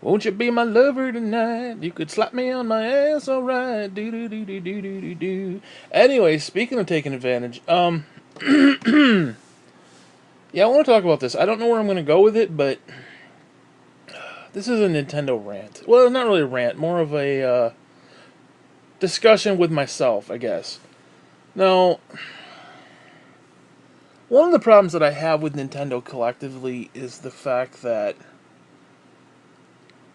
Won't you be my lover tonight? You could slap me on my ass, alright. Do do do do do do do do. Anyway, speaking of taking advantage, yeah, I want to talk about this. I don't know where I'm going to go with it, but this is a Nintendo rant. Well, not really a rant, more of a discussion with myself, I guess. Now, one of the problems that I have with Nintendo collectively is the fact that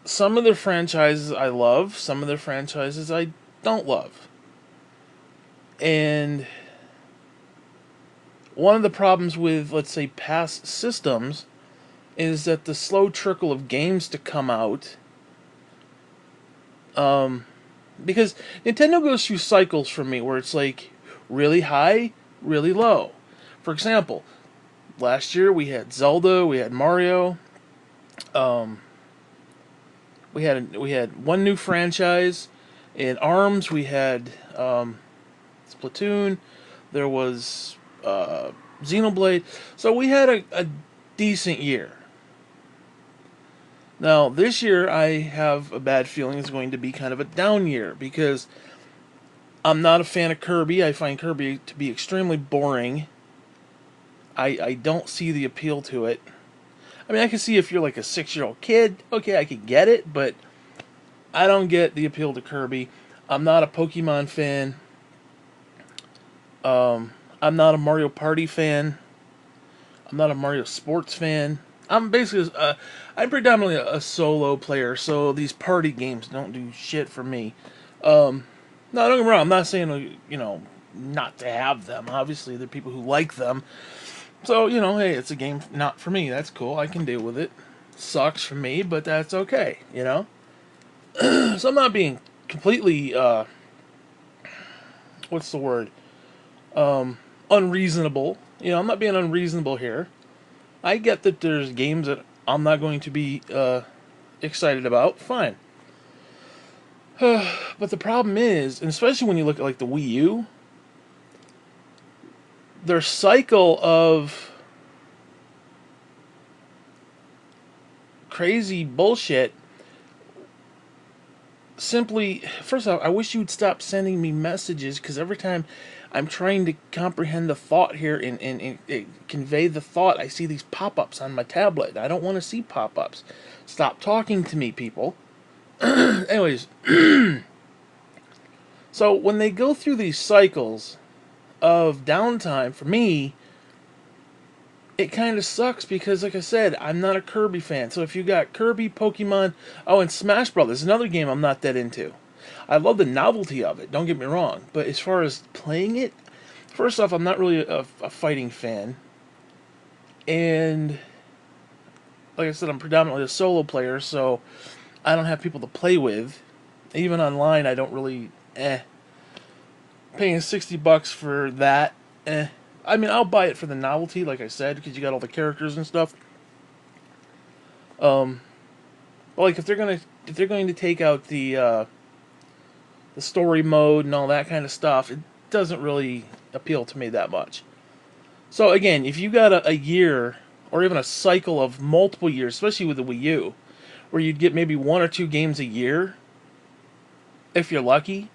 some of their franchises I love, some of their franchises I don't love. And one of the problems with, let's say, past systems is that the slow trickle of games to come out, because Nintendo goes through cycles for me where it's like really high, really low. For example, last year we had Zelda, we had Mario, we had one new franchise. In ARMS we had Splatoon. There was Xenoblade. So we had a decent year. Now, this year I have a bad feeling it's going to be kind of a down year because I'm not a fan of Kirby. I find Kirby to be extremely boring. I don't see the appeal to it. I mean, I can see if you're like a 6-year-old kid, okay, I could get it, but I don't get the appeal to Kirby. I'm not a Pokemon fan. I'm not a Mario Party fan. I'm not a Mario Sports fan. I'm basically, I'm predominantly a solo player, so these party games don't do shit for me. No, don't get me wrong, I'm not saying, not to have them. Obviously, there are people who like them. So, hey, it's a game not for me. That's cool. I can deal with it. Sucks for me, but that's okay, So I'm not being completely, what's the word? Unreasonable. I'm not being unreasonable here. I get that there's games that I'm not going to be excited about. Fine. But the problem is, and especially when you look at like the Wii U, their cycle of crazy bullshit simply, first off, I wish you'd stop sending me messages, because every time I'm trying to comprehend the thought here and convey the thought, I see these pop-ups on my tablet. I don't want to see pop-ups. Stop talking to me, people. Anyways, so when they go through these cycles of downtime, for me, it kind of sucks because, like I said, I'm not a Kirby fan. So if you got Kirby, Pokemon, and Smash Brothers, another game I'm not that into. I love the novelty of it, don't get me wrong. But as far as playing it, first off, I'm not really a fighting fan. And, like I said, I'm predominantly a solo player, so I don't have people to play with. Even online, I don't really, Paying $60 for that, I mean, I'll buy it for the novelty, like I said, because you got all the characters and stuff. But like if they're going to take out the story mode and all that kind of stuff, it doesn't really appeal to me that much. So again, if you got a year or even a cycle of multiple years, especially with the Wii U, where you'd get maybe 1 or 2 games a year, if you're lucky,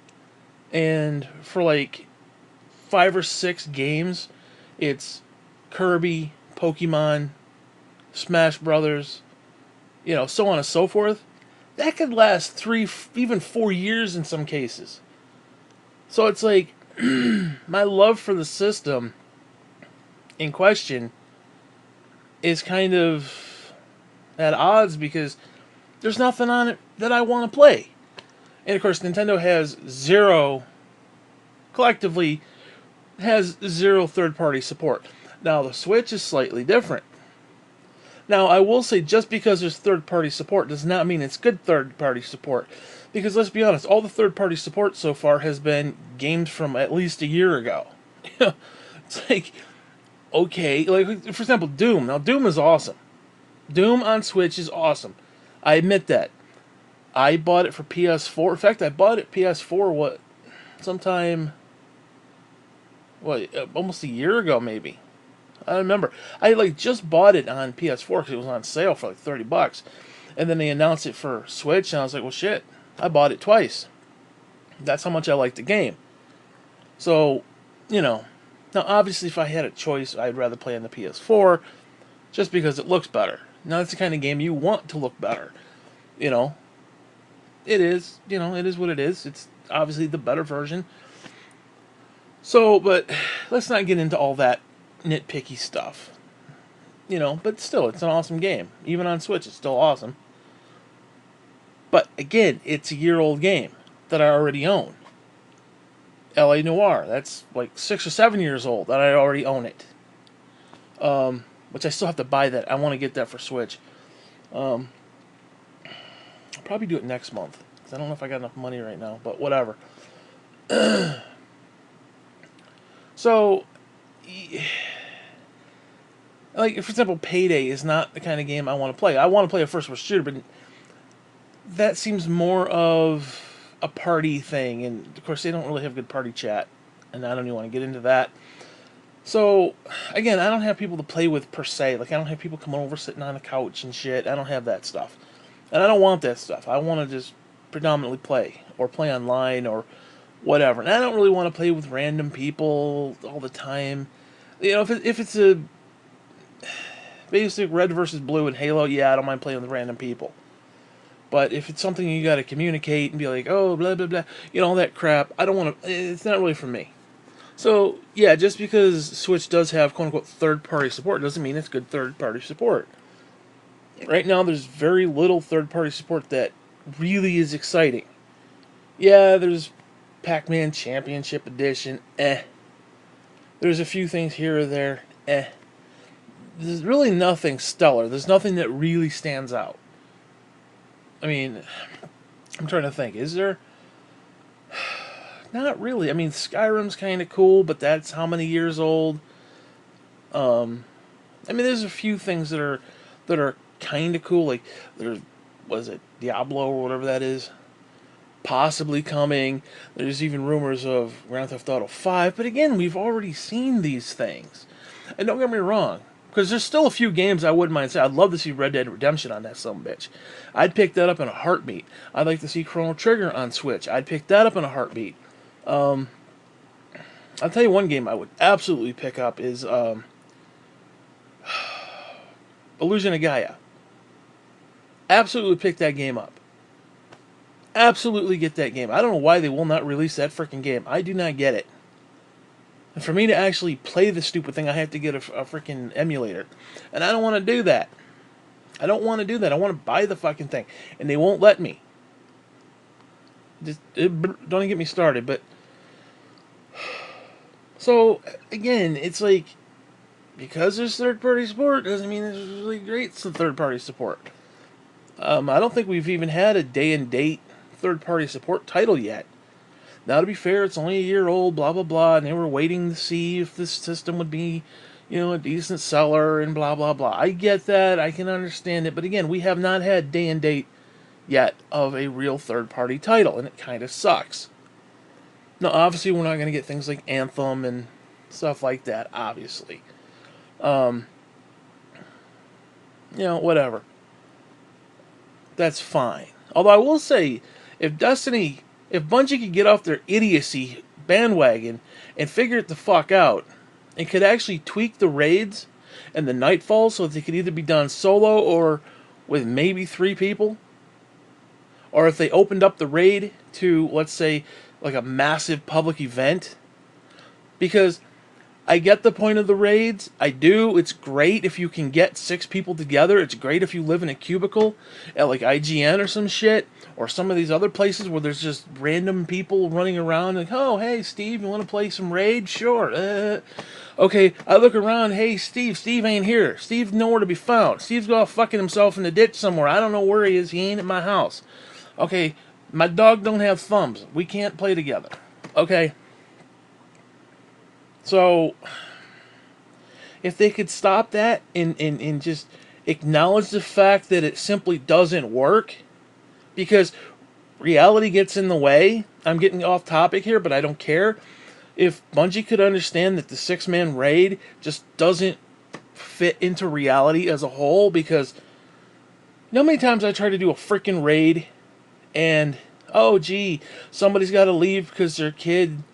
and for like 5 or 6 games, it's Kirby, Pokemon, Smash Brothers, so on and so forth. That could last 3, even 4 years in some cases. So it's like, my love for the system in question is kind of at odds because there's nothing on it that I want to play. And of course, Nintendo collectively has zero third-party support. Now, the Switch is slightly different. Now, I will say, just because there's third-party support does not mean it's good third-party support. Because let's be honest, all the third-party support so far has been games from at least a year ago. It's like, okay, like, for example, Doom. Now, Doom is awesome. Doom on Switch is awesome. I admit that. I bought it for PS4. In fact, I bought it PS4, almost a year ago, maybe. I don't remember. I just bought it on PS4 because it was on sale for like $30. And then they announced it for Switch, and I was like, well, shit, I bought it twice. That's how much I like the game. So, you know, now obviously if I had a choice, I'd rather play on the PS4, just because it looks better. Now, it's the kind of game you want to look better. You know, it is, it is what it is. It's obviously the better version. So, but let's not get into all that nitpicky stuff. But still, it's an awesome game. Even on Switch, it's still awesome. But again, it's a year-old game that I already own. LA Noire, that's like 6 or 7 years old that I already own it. Which I still have to buy that. I want to get that for Switch. I'll probably do it next month, because I don't know if I got enough money right now, but whatever. So, like, for example, Payday is not the kind of game I want to play. I want to play a first-person shooter, but that seems more of a party thing, and of course they don't really have good party chat, and I don't even want to get into that. So, again, I don't have people to play with per se. Like, I don't have people coming over sitting on the couch and shit. I don't have that stuff. And I don't want that stuff. I want to just predominantly play, or play online, or whatever. And I don't really want to play with random people all the time. If it's a basic red versus blue and Halo, yeah, I don't mind playing with random people. But if it's something you got to communicate and be like, oh, blah, blah, blah, all that crap, I don't want to, it's not really for me. So, yeah, just because Switch does have quote-unquote third-party support doesn't mean it's good third-party support. Right now, there's very little third-party support that really is exciting. Yeah, there's Pac-Man Championship Edition, There's a few things here or there, There's really nothing stellar. There's nothing that really stands out. I mean, I'm trying to think. Is there? Not really. I mean, Skyrim's kind of cool, but that's how many years old? I mean, there's a few things that are kind of cool. Like, was it Diablo or whatever that is? Possibly coming. There's even rumors of Grand Theft Auto 5. But again, we've already seen these things. And don't get me wrong, because there's still a few games I wouldn't mind saying. I'd love to see Red Dead Redemption on that sumbitch. I'd pick that up in a heartbeat. I'd like to see Chrono Trigger on Switch. I'd pick that up in a heartbeat. I'll tell you one game I would absolutely pick up is Illusion of Gaia. Absolutely pick that game up. Absolutely get that game. I don't know why they will not release that freaking game. I do not get it. And for me to actually play the stupid thing, I have to get a freaking emulator. And I don't want to do that. I don't want to do that. I want to buy the fucking thing. And they won't let me. Don't even get me started, but... So, again, it's like... Because there's third-party support doesn't mean there's really great third-party support. I don't think we've even had a day-and-date third-party support title yet. Now, to be fair, it's only a year old, blah, blah, blah, and they were waiting to see if this system would be, a decent seller, and blah, blah, blah. I get that. I can understand it. But again, we have not had day and date yet of a real third-party title, and it kind of sucks. Now, obviously, we're not going to get things like Anthem and stuff like that, obviously. Whatever. That's fine. Although I will say, if Bungie could get off their idiocy bandwagon and figure it the fuck out, and could actually tweak the raids and the nightfall so that they could either be done solo or with maybe 3 people, or if they opened up the raid to, let's say, like a massive public event, because I get the point of the raids. I do. It's great if you can get 6 people together. It's great if you live in a cubicle at like IGN or some shit, or some of these other places where there's just random people running around like, oh, hey, Steve, you want to play some raid? Sure. Okay, I look around, hey, Steve ain't here. Steve's nowhere to be found. Steve's got fucking himself in the ditch somewhere. I don't know where he is. He ain't at my house. Okay, my dog don't have thumbs. We can't play together. Okay. So, if they could stop that and just acknowledge the fact that it simply doesn't work, because reality gets in the way. I'm getting off topic here, but I don't care. If Bungie could understand that the 6-man raid just doesn't fit into reality as a whole, because You know how many times I try to do a freaking raid and, oh gee, somebody's got to leave because their kid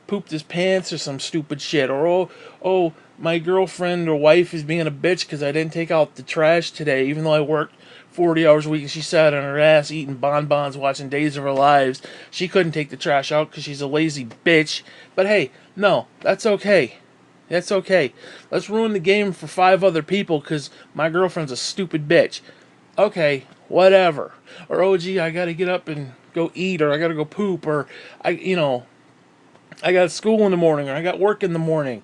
pooped his pants or some stupid shit, or oh, my girlfriend or wife is being a bitch because I didn't take out the trash today, even though I worked 40 hours a week and she sat on her ass eating bonbons watching Days of Our Lives. She couldn't take the trash out because she's a lazy bitch. But hey, no, that's okay. That's okay. Let's ruin the game for 5 other people because my girlfriend's a stupid bitch. Okay, whatever. Or, oh gee, I gotta get up and go eat, or I gotta go poop, or I got school in the morning, or I got work in the morning.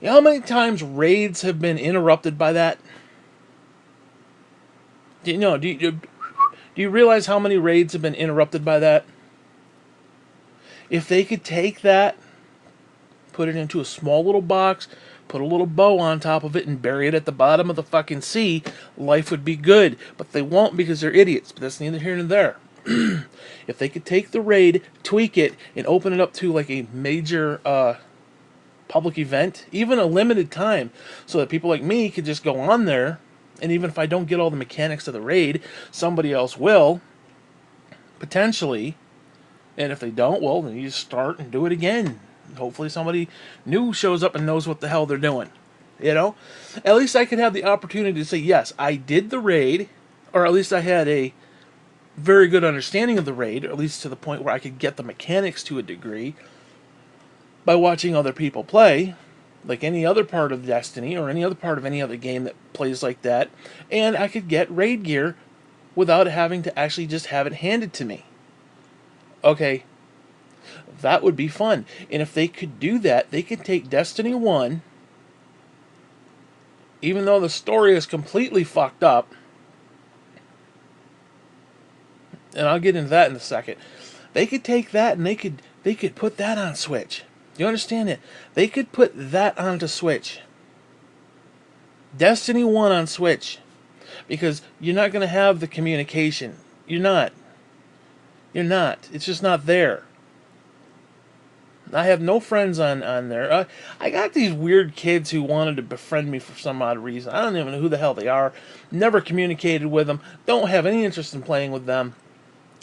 You know how many times raids have been interrupted by that? Do you realize how many raids have been interrupted by that? If they could take that, put it into a small little box, put a little bow on top of it, and bury it at the bottom of the fucking sea, life would be good. But they won't because they're idiots. But that's neither here nor there. If they could take the raid, tweak it, and open it up to like a major public event, even a limited time, so that people like me could just go on there, and even if I don't get all the mechanics of the raid, somebody else will, potentially, and if they don't, well, then you just start and do it again. Hopefully somebody new shows up and knows what the hell they're doing. You know? At least I could have the opportunity to say, yes, I did the raid, or at least I had a very good understanding of the raid, or at least to the point where I could get the mechanics to a degree by watching other people play, like any other part of Destiny or any other part of any other game that plays like that, and I could get raid gear without having to actually just have it handed to me. Okay, that would be fun. And if they could do that, they could take Destiny 1, even though the story is completely fucked up, and I'll get into that in a second. They could take that and they could put that on Switch. You understand it? They could put that onto Switch. Destiny 1 on Switch. Because you're not going to have the communication. You're not. You're not. It's just not there. I have no friends on there. I got these weird kids who wanted to befriend me for some odd reason. I don't even know who the hell they are. Never communicated with them. Don't have any interest in playing with them.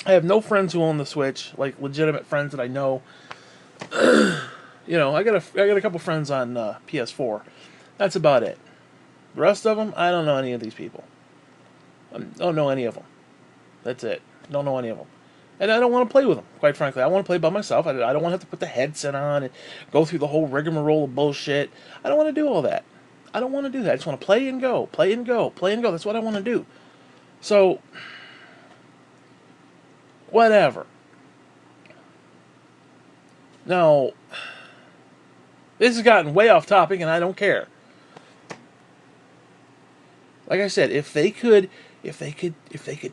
I have no friends who own the Switch, like legitimate friends that I know. You know, I got a couple friends on PS4. That's about it. The rest of them, I don't know any of these people. I don't know any of them. That's it. Don't know any of them. And I don't want to play with them, quite frankly. I want to play by myself. I don't want to have to put the headset on and go through the whole rigmarole of bullshit. I don't want to do all that. I don't want to do that. I just want to play and go, play and go, play and go. That's what I want to do. So, whatever. Now, this has gotten way off topic, and I don't care. Like I said, if they could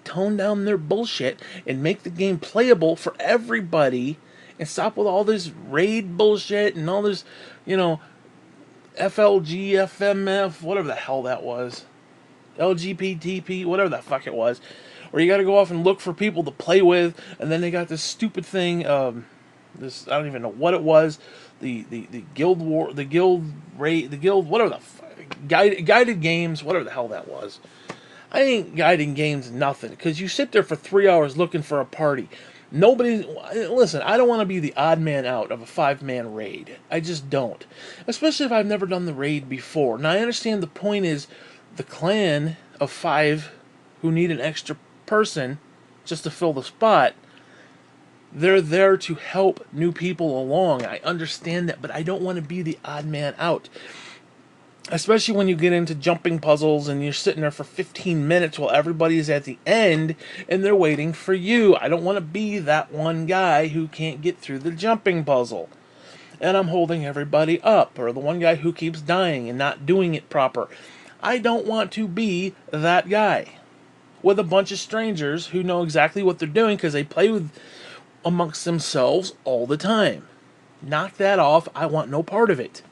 tone down their bullshit and make the game playable for everybody, and stop with all this raid bullshit and all this, FLG, FMF, whatever the hell that was, LGBTP, whatever the fuck it was, where you got to go off and look for people to play with, and then they got this stupid thing. This, I don't even know what it was. The guild war, the guild raid, the guild, whatever the fuck, guided games, whatever the hell that was. I ain't guiding games nothing, because you sit there for 3 hours looking for a party. Listen, I don't want to be the odd man out of a 5-man raid. I just don't. Especially if I've never done the raid before. Now, I understand the point is the clan of 5 who need an extra person just to fill the spot. They're there to help new people along. I understand that, but I don't want to be the odd man out. Especially when you get into jumping puzzles and you're sitting there for 15 minutes while everybody's at the end and they're waiting for you. I don't want to be that one guy who can't get through the jumping puzzle. And I'm holding everybody up. Or the one guy who keeps dying and not doing it proper. I don't want to be that guy. With a bunch of strangers who know exactly what they're doing because they play with amongst themselves all the time. Knock that off. I want no part of it.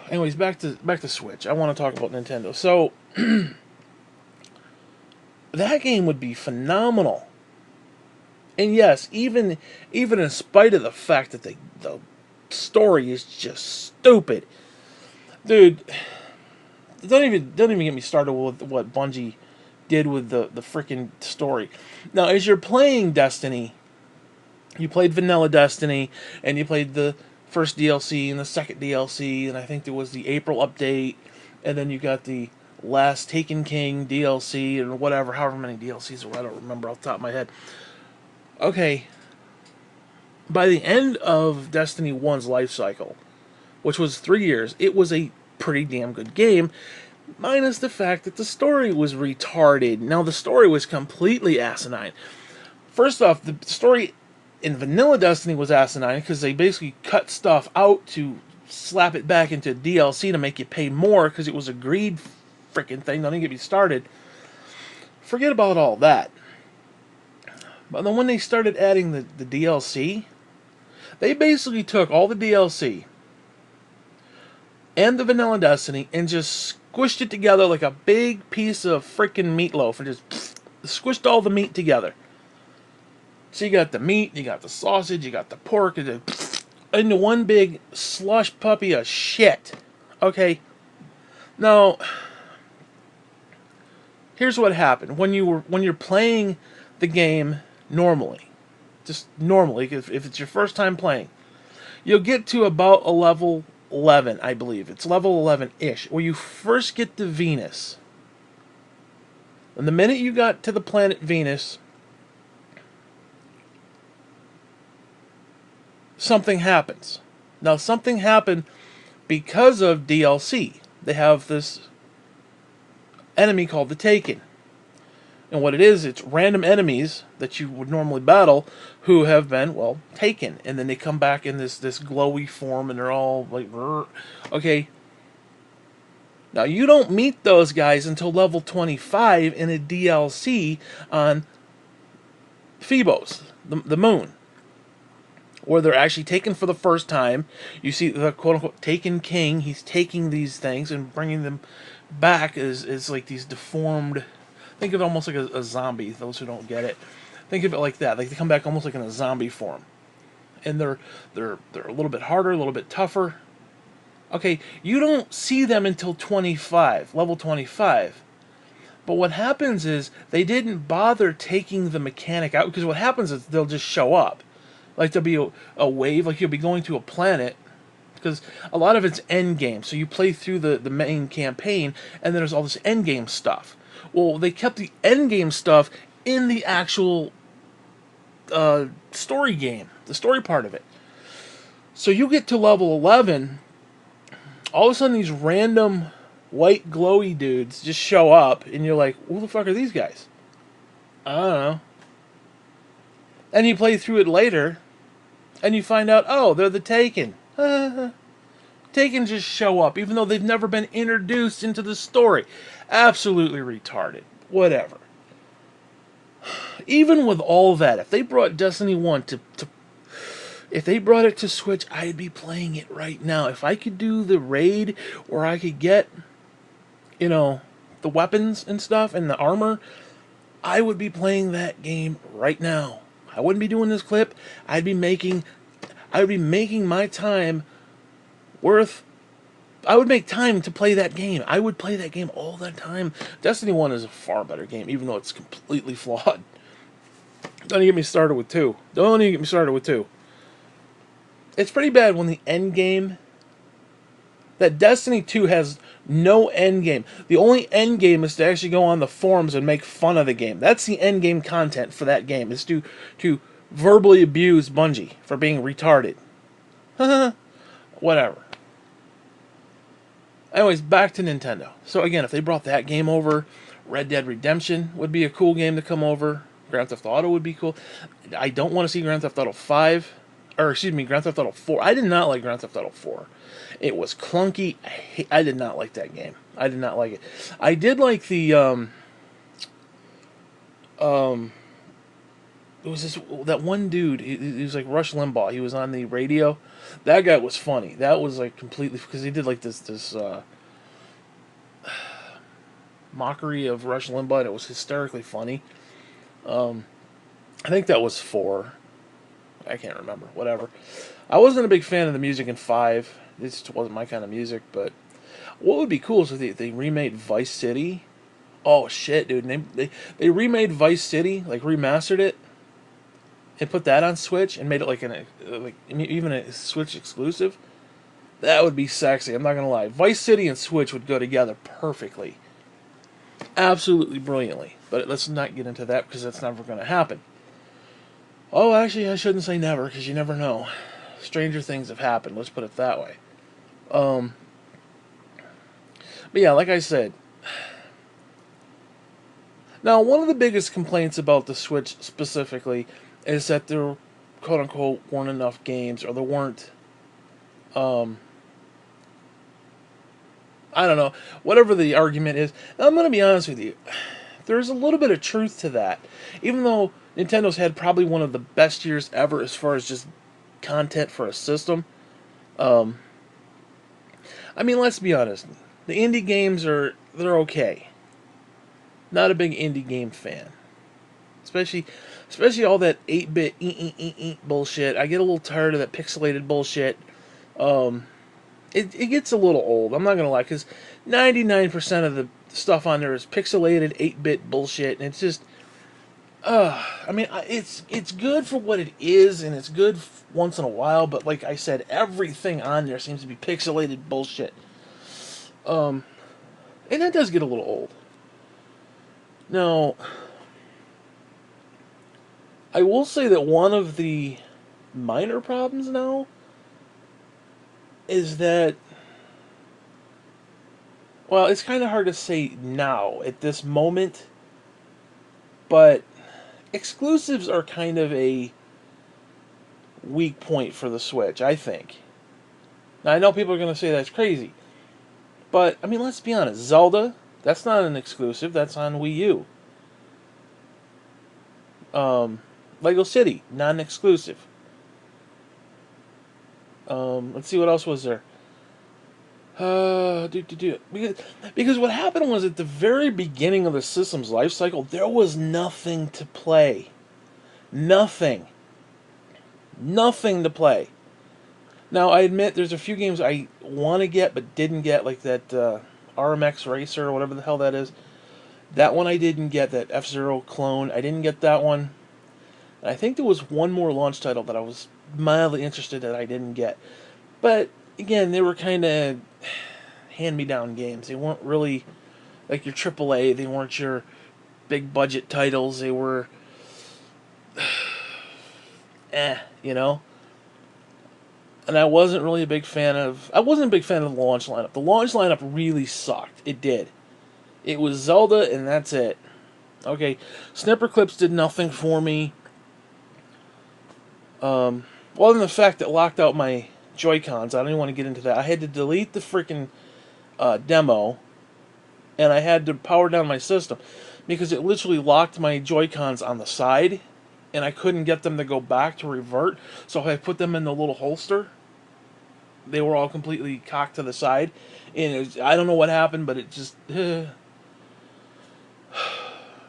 Anyways, back to Switch. I want to talk about Nintendo. So, that game would be phenomenal. And yes, even in spite of the fact that the story is just stupid. Dude, don't even get me started with what Bungie did with the freaking story. Now, as you're playing Destiny, you played Vanilla Destiny, and you played the first DLC and the second DLC, and I think there was the April update, and then you got the last Taken King DLC, and whatever, however many DLCs or I don't remember off the top of my head. Okay, by the end of Destiny 1's life cycle, which was 3 years, it was a pretty damn good game, minus the fact that the story was retarded. Now, the story was completely asinine. First off, the story in Vanilla Destiny was asinine because they basically cut stuff out to slap it back into DLC to make you pay more because it was a greed freaking thing. Don't even get me started. Forget about all that. But then when they started adding the DLC, they basically took all the DLC and the Vanilla Destiny and just squished it together like a big piece of freaking meatloaf and just squished all the meat together. So you got the meat, you got the sausage, you got the pork, into one big slush puppy of shit. Okay? Now, here's what happened. When you're playing the game normally, just normally, if it's your first time playing, you'll get to about a level 11, I believe. It's level 11-ish, where you first get to Venus. And the minute you got to the planet Venus, something happens. Now, something happened because of DLC. They have this enemy called the Taken. And what it is, it's random enemies that you would normally battle who have been, well, taken. And then they come back in this glowy form and they're all like, okay. Now, you don't meet those guys until level 25 in a DLC on Phobos, the moon, where they're actually taken for the first time. You see the quote-unquote Taken King. He's taking these things and bringing them back as like these deformed... Think of it almost like a zombie, those who don't get it. Think of it like that. Like they come back almost like in a zombie form. And they're a little bit harder, a little bit tougher. Okay, you don't see them until 25, level 25. But what happens is they didn't bother taking the mechanic out, because what happens is they'll just show up. Like there'll be a wave, like you'll be going to a planet, because a lot of it's end game. So you play through the main campaign, and then there's all this end game stuff. Well, they kept the end game stuff in the actual story game, the story part of it. So you get to level 11, all of a sudden these random white glowy dudes just show up, and you're like, who the fuck are these guys? I don't know. And you play through it later, and you find out, oh, they're the Taken. Taken just show up, even though they've never been introduced into the story. Absolutely retarded. Whatever. Even with all that, if they brought Destiny 1 if they brought it to Switch, I'd be playing it right now. If I could do the raid, or I could get, the weapons and stuff, and the armor, I would be playing that game right now. I wouldn't be doing this clip. I would be making my time worth... I would make time to play that game. I would play that game all the time. Destiny 1 is a far better game, even though it's completely flawed. Don't even get me started with 2. Don't even get me started with 2. It's pretty bad when the end game... That Destiny 2 has no end game. The only end game is to actually go on the forums and make fun of the game. That's the end game content for that game, is to verbally abuse Bungie for being retarded. Whatever. Anyways, back to Nintendo. So again, if they brought that game over, Red Dead Redemption would be a cool game to come over. Grand Theft Auto would be cool. I don't want to see Grand Theft Auto 5. Or, excuse me, Grand Theft Auto 4. I did not like Grand Theft Auto 4. It was clunky. I did not like that game. I did not like it. I did like the, it was that one dude, he was like Rush Limbaugh. He was on the radio. That guy was funny. That was like completely, because he did like this mockery of Rush Limbaugh, and it was hysterically funny. I think that was 4. I can't remember. Whatever. I wasn't a big fan of the music in 5. This just wasn't my kind of music, but what would be cool is if they remade Vice City. Oh shit, dude! And they remade Vice City, like remastered it, and put that on Switch and made it like even a Switch exclusive. That would be sexy. I'm not gonna lie. Vice City and Switch would go together perfectly, absolutely brilliantly. But let's not get into that because that's never gonna happen. Oh, actually, I shouldn't say never because you never know. Stranger things have happened. Let's put it that way. Um, but yeah, like I said. Now, one of the biggest complaints about the Switch specifically is that there, quote unquote, weren't enough games, or there weren't, um, I don't know, whatever the argument is. Now, I'm going to be honest with you. There's a little bit of truth to that. Even though Nintendo's had probably one of the best years ever as far as just content for a system. Um, I mean, let's be honest. The indie games they're okay. Not a big indie game fan. Especially all that 8-bit bullshit. I get a little tired of that pixelated bullshit. Um, it gets a little old. I'm not gonna lie, because 99% of the stuff on there is pixelated 8-bit bullshit, and it's just, I mean, it's good for what it is, and it's good once in a while. But like I said, everything on there seems to be pixelated bullshit. And that does get a little old. Now, I will say that one of the minor problems now is that, well, it's kind of hard to say now at this moment, but exclusives are kind of a weak point for the Switch, I think. Now, I know people are going to say that's crazy, but, I mean, let's be honest. Zelda, that's not an exclusive, that's on Wii U. Lego City, non-exclusive. Let's see what else was there. Because what happened was at the very beginning of the system's life cycle, there was nothing to play. Nothing. Nothing to play. Now, I admit there's a few games I want to get but didn't get, like that RMX Racer or whatever the hell that is. That one I didn't get, that F-Zero clone. I didn't get that one. And I think there was one more launch title that I was mildly interested that I didn't get. But, again, they were kind of hand-me-down games. They weren't really like your AAA. They weren't your big-budget titles. They were, you know? And I wasn't really a big fan of... I wasn't a big fan of the launch lineup. The launch lineup really sucked. It did. It was Zelda, and that's it. Okay, Snipper Clips did nothing for me. Other than the fact that it locked out my joycons. I don't even want to get into that. I had to delete the freaking demo, and I had to power down my system because it literally locked my joycons on the side, and I couldn't get them to go back to revert. So I put them in the little holster. They were all completely cocked to the side, and I don't know what happened, but it just.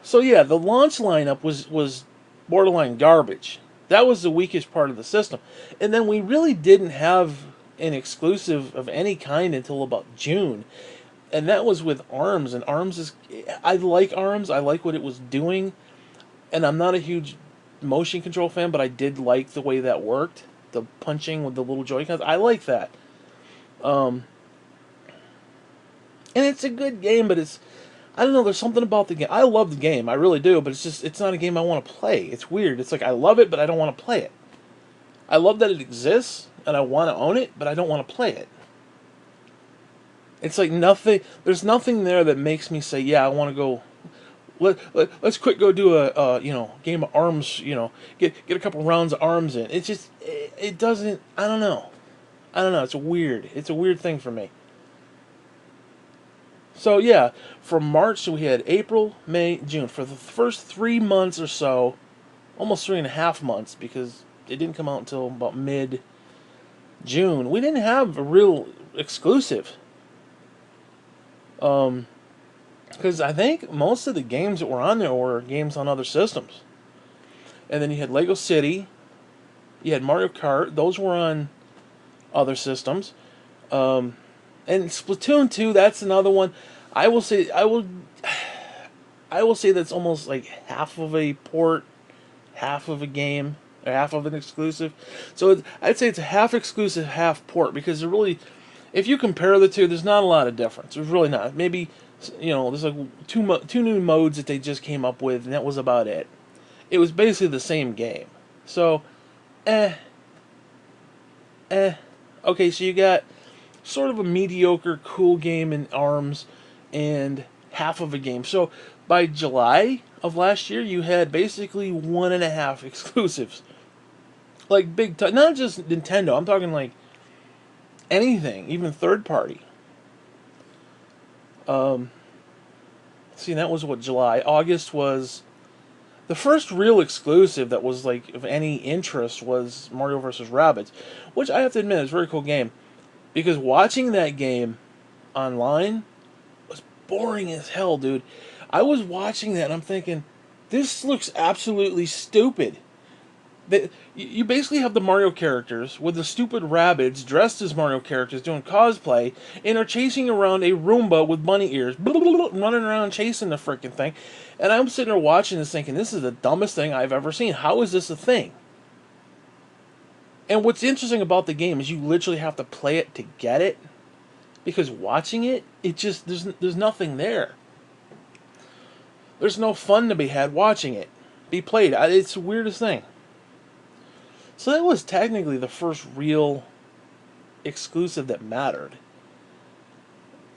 So yeah, the launch lineup was borderline garbage. That was the weakest part of the system. And then we really didn't have an exclusive of any kind until about June. And that was with ARMS. And ARMS is... I like ARMS. I like what it was doing. And I'm not a huge motion control fan, but I did like the way that worked. The punching with the little Joy-Cons. I like that. And it's a good game, but it's... I don't know, there's something about the game. I love the game, I really do, but it's not a game I want to play. It's weird. It's like I love it, but I don't want to play it. I love that it exists, and I want to own it, but I don't want to play it. It's like nothing, there's nothing there that makes me say, yeah, I want to go, let's quick go do a game of ARMS, get a couple rounds of ARMS in. It's just, it doesn't, I don't know, it's a weird thing for me. So yeah, from March we had April, May, June. For the first 3 months or so, almost 3.5 months, because it didn't come out until about mid-June, we didn't have a real exclusive. Because I think most of the games that were on there were games on other systems. And then you had Lego City, you had Mario Kart, those were on other systems. And Splatoon 2, that's another one. I will say, I will say that's almost like half of a port, half of a game, or half of an exclusive. So I'd say it's a half exclusive, half port, because they're really, if you compare the two, there's not a lot of difference. There's really not. Maybe, there's like two new modes that they just came up with, and that was about it. It was basically the same game. So, eh, eh. Okay, so you got sort of a mediocre, cool game in ARMS, and half of a game. So by July of last year, you had basically 1.5 exclusives. Like big time, not just Nintendo. I'm talking like anything, even third party. See, that was what, July. August was the first real exclusive that was like of any interest was Mario vs. Rabbids, which I have to admit is a very cool game, because watching that game online was boring as hell, dude. I was watching that and I'm thinking, this looks absolutely stupid. You basically have the Mario characters with the stupid rabbits dressed as Mario characters doing cosplay and are chasing around a Roomba with bunny ears, running around chasing the freaking thing. And I'm sitting there watching this thinking, this is the dumbest thing I've ever seen. How is this a thing? And what's interesting about the game is you literally have to play it to get it. Because watching it, there's nothing there. There's no fun to be had watching it be played. It's the weirdest thing. So that was technically the first real exclusive that mattered.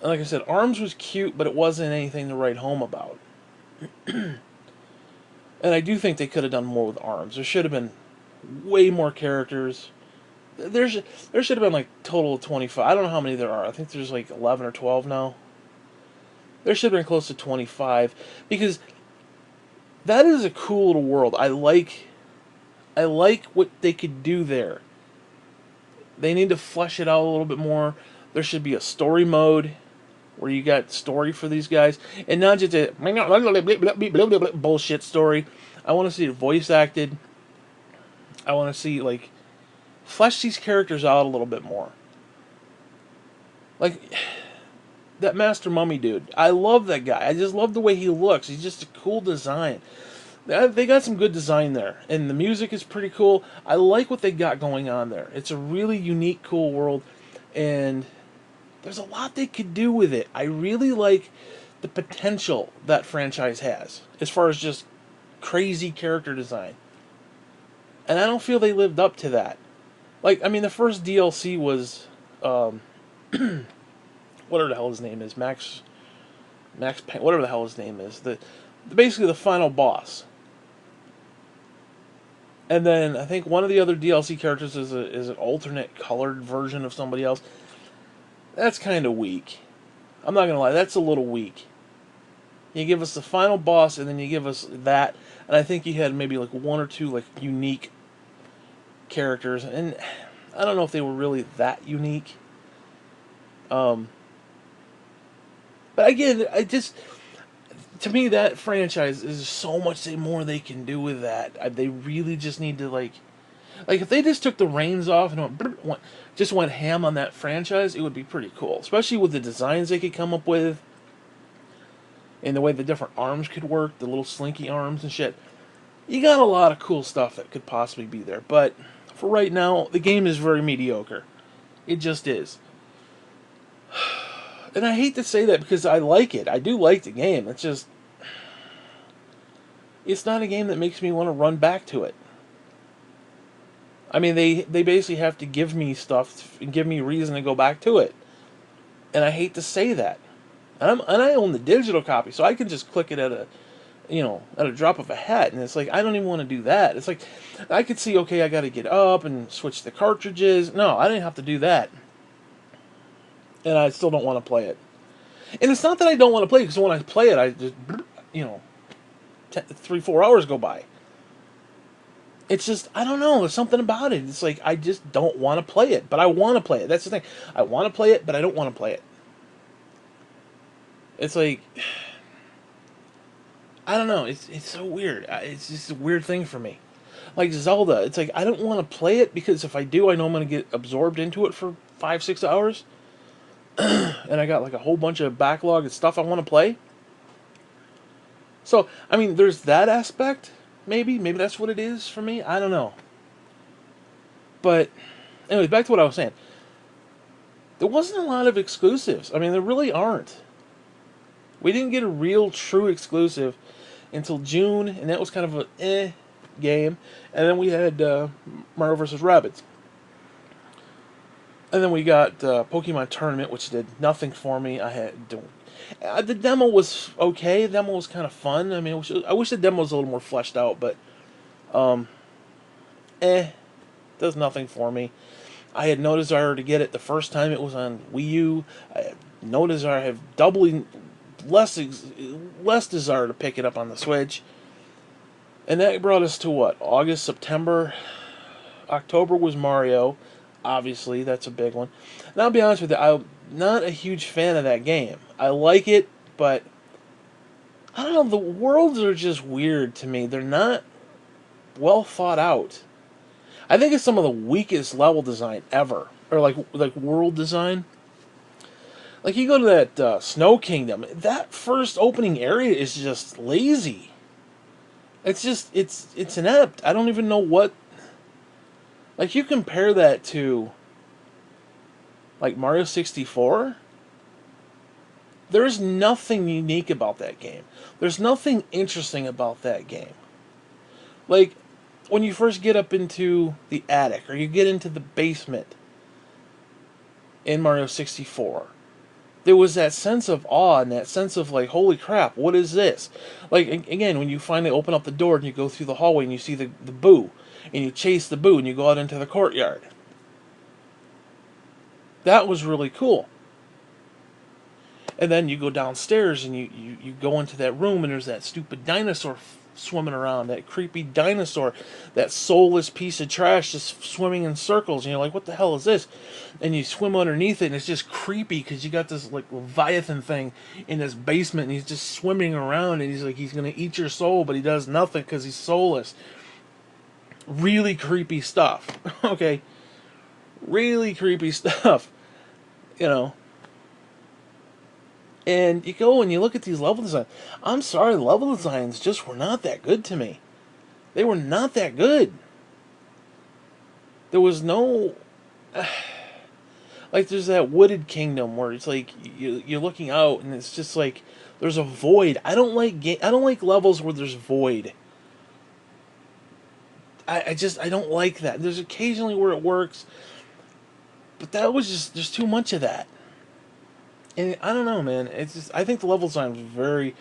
And like I said, ARMS was cute, but it wasn't anything to write home about. And I do think they could have done more with ARMS. There should have been way more characters. There should have been like total of 25. I don't know how many there are. I think there's like 11 or 12 now. There should have been close to 25, because that is a cool little world. I like what they could do there. They need to flesh it out a little bit more. There should be a story mode where you got story for these guys, and not just a bullshit story. I want to see it voice acted. I want to see, like, flesh these characters out a little bit more. Like that Master Mummy dude. I love that guy. I just love the way he looks. He's just a cool design. They got some good design there, and the music is pretty cool. I like what they got going on there. It's a really unique, cool world, and there's a lot they could do with it. I really like the potential that franchise has, as far as just crazy character design. And I don't feel they lived up to that. Like, I mean, the first DLC was, whatever the hell his name is, Max Payne, whatever the hell his name is, basically the final boss. And then I think one of the other DLC characters is an alternate colored version of somebody else. That's kind of weak. I'm not gonna lie, that's a little weak. You give us the final boss, and then you give us that, and I think you had maybe like one or two like unique characters, and I don't know if they were really that unique. But again, to me, that franchise is so much more they can do with that. They really just need to like if they just took the reins off and went ham on that franchise, it would be pretty cool. Especially with the designs they could come up with, and the way the different arms could work, the little slinky arms and shit. You got a lot of cool stuff that could possibly be there, but for right now, the game is very mediocre. It just is. And I hate to say that because I like it. I do like the game. It's just, it's not a game that makes me want to run back to it. I mean, they basically have to give me stuff and give me reason to go back to it. And I hate to say that. And I own the digital copy, so I can just click it at a drop of a hat. And it's like, I don't even want to do that. It's like, I could see, okay, I got to get up and switch the cartridges. No, I didn't have to do that. And I still don't want to play it. And it's not that I don't want to play it, because when I play it, I just, 3-4 hours go by. It's just, I don't know, there's something about it. It's like, I just don't want to play it, but I want to play it. That's the thing. I want to play it, but I don't want to play it. It's like, I don't know, it's so weird. It's just a weird thing for me. Like Zelda, it's like, I don't want to play it, because if I do, I know I'm going to get absorbed into it for 5-6 hours. And I got like a whole bunch of backlog and stuff I want to play. So, I mean, there's that aspect. Maybe that's what it is for me. I don't know. But anyway, back to what I was saying. There wasn't a lot of exclusives. I mean, there really aren't. We didn't get a real true exclusive until June, and that was kind of a game. And then we had Mario vs. Rabbids. And then we got Pokemon Tournament, which did nothing for me. The demo was okay. The demo was kind of fun. I mean, I wish the demo was a little more fleshed out, but um, does nothing for me. I had no desire to get it the first time it was on Wii U. I had no desire. I have doubly less desire to pick it up on the Switch. And that brought us to what? August, September, October was Mario. Obviously, that's a big one. And I'll be honest with you, I'm not a huge fan of that game. I like it, but I don't know, the worlds are just weird to me. They're not well thought out. I think it's some of the weakest level design ever. Or like world design. Like you go to that Snow Kingdom, that first opening area is just lazy. It's inept. I don't even know what. Like you compare that to like Mario 64, there's nothing unique about that game. There's nothing interesting about that game. Like when you first get up into the attic or you get into the basement in Mario 64, there was that sense of awe and that sense of like, holy crap, what is this? Like again, when you finally open up the door and you go through the hallway and you see the boo, and you chase the boo and you go out into the courtyard. That was really cool. And then you go downstairs and you go into that room and there's that stupid dinosaur swimming around, that creepy dinosaur, that soulless piece of trash just swimming in circles, and you're like, what the hell is this? And you swim underneath it and it's just creepy because you got this like Leviathan thing in this basement and he's just swimming around and he's like, he's going to eat your soul, but he does nothing because he's soulless. Really creepy stuff. Okay? Really creepy stuff. You know. And you go and you look at these level designs. I'm sorry, the level designs just were not that good to me. They were not that good. There was no... like there's that wooded kingdom where it's like you're looking out and it's just like there's a void. I don't like levels where there's void. I don't like that. There's occasionally where it works, but that was just, there's too much of that. And I don't know, man. It's just, I think the level design was very,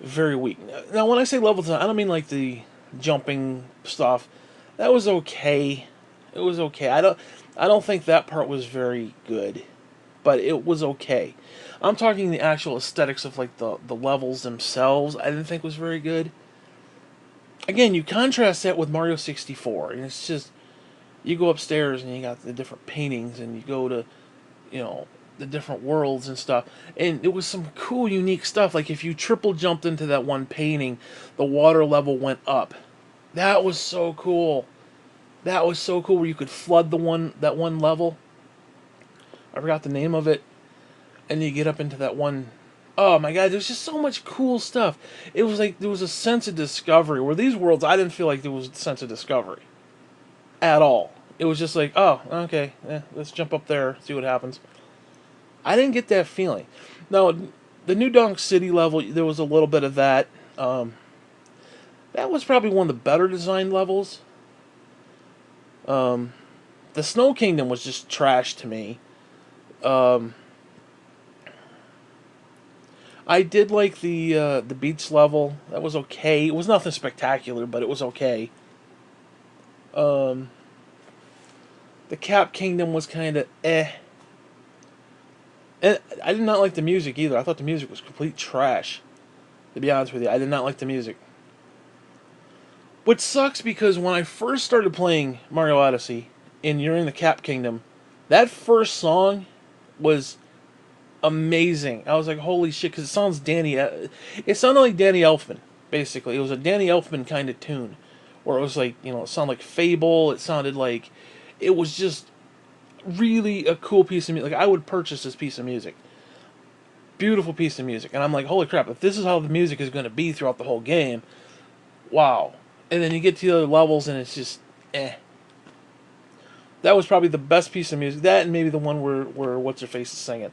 very weak. Now, when I say level design, I don't mean like the jumping stuff. That was okay. It was okay. I don't think that part was very good, but it was okay. I'm talking the actual aesthetics of like the levels themselves. I didn't think was very good. Again, you contrast that with Mario 64, and it's just, you go upstairs and you got the different paintings, and you go to, the different worlds and stuff, and it was some cool, unique stuff. Like if you triple jumped into that one painting, the water level went up. That was so cool. That was so cool, where you could flood that one level. I forgot the name of it, and you get up into that one. Oh my god, there's just so much cool stuff. It was like there was a sense of discovery. Where these worlds, I didn't feel like there was a sense of discovery at all. It was just like, oh, okay, let's jump up there, see what happens. I didn't get that feeling. Now, the New Donk City level, there was a little bit of that. That was probably one of the better designed levels. The Snow Kingdom was just trash to me. I did like the beach level. That was okay. It was nothing spectacular, but it was okay. The Cap Kingdom was kind of eh. And I did not like the music either. I thought the music was complete trash. To be honest with you, I did not like the music. Which sucks because when I first started playing Mario Odyssey, and you're in the Cap Kingdom, that first song was amazing. I was like, holy shit, because it sounded like Danny Elfman, basically. It was a Danny Elfman kind of tune, where it was like, it sounded like Fable. It sounded like, it was just really a cool piece of music. Like, I would purchase this piece of music. beautiful piece of music. And I'm like, holy crap, if this is how the music is going to be throughout the whole game, wow. And then you get to the other levels and it's just, eh. That was probably the best piece of music. That and maybe the one where What's-Her-Face is singing.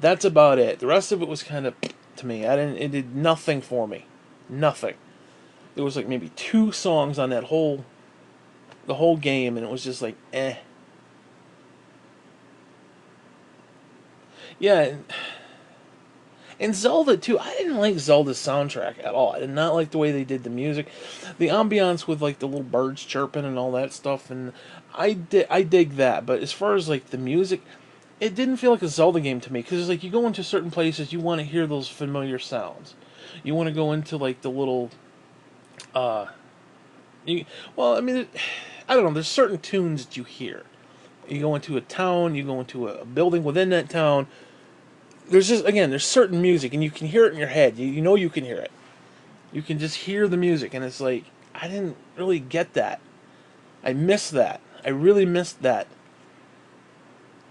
That's about it. The rest of it was kind of, to me, it did nothing for me. Nothing. There was like maybe 2 songs on the whole game, and it was just like, eh. Yeah, and Zelda too. I didn't like Zelda's soundtrack at all. I did not like the way they did the music, the ambiance with like the little birds chirping and all that stuff. And I dig that. But as far as like the music, it didn't feel like a Zelda game to me, because it's like you go into certain places, you want to hear those familiar sounds. You want to go into like the little, well, I mean, I don't know. There's certain tunes that you hear. You go into a town, you go into a building within that town. There's just, again, there's certain music, and you can hear it in your head. You know you can hear it. You can just hear the music, and it's like, I didn't really get that. I missed that. I really missed that.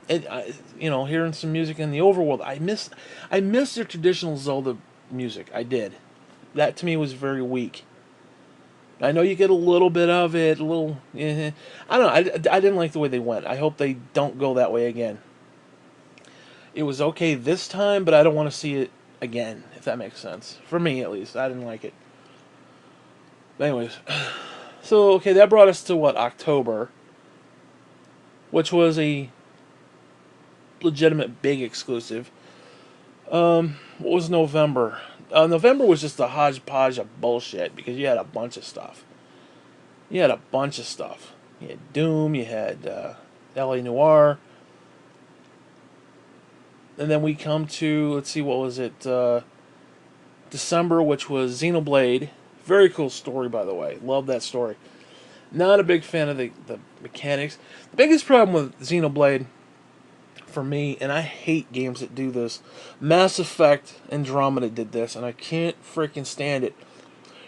Hearing some music in the overworld, I missed their traditional Zelda music. I did. That to me was very weak. I know you get a little bit of it, a little. I don't know. I didn't like the way they went. I hope they don't go that way again. It was okay this time, but I don't want to see it again, if that makes sense. For me, at least. I didn't like it. But anyways. So, okay, that brought us to, what, October. Which was a legitimate big exclusive. What was November? November was just a hodgepodge of bullshit, because you had a bunch of stuff. You had Doom, you had L.A. Noire. And then we come to, let's see, what was it? December, which was Xenoblade. Very cool story, by the way. Love that story. Not a big fan of the mechanics. The biggest problem with Xenoblade, for me, and I hate games that do this, Mass Effect Andromeda did this, and I can't freaking stand it.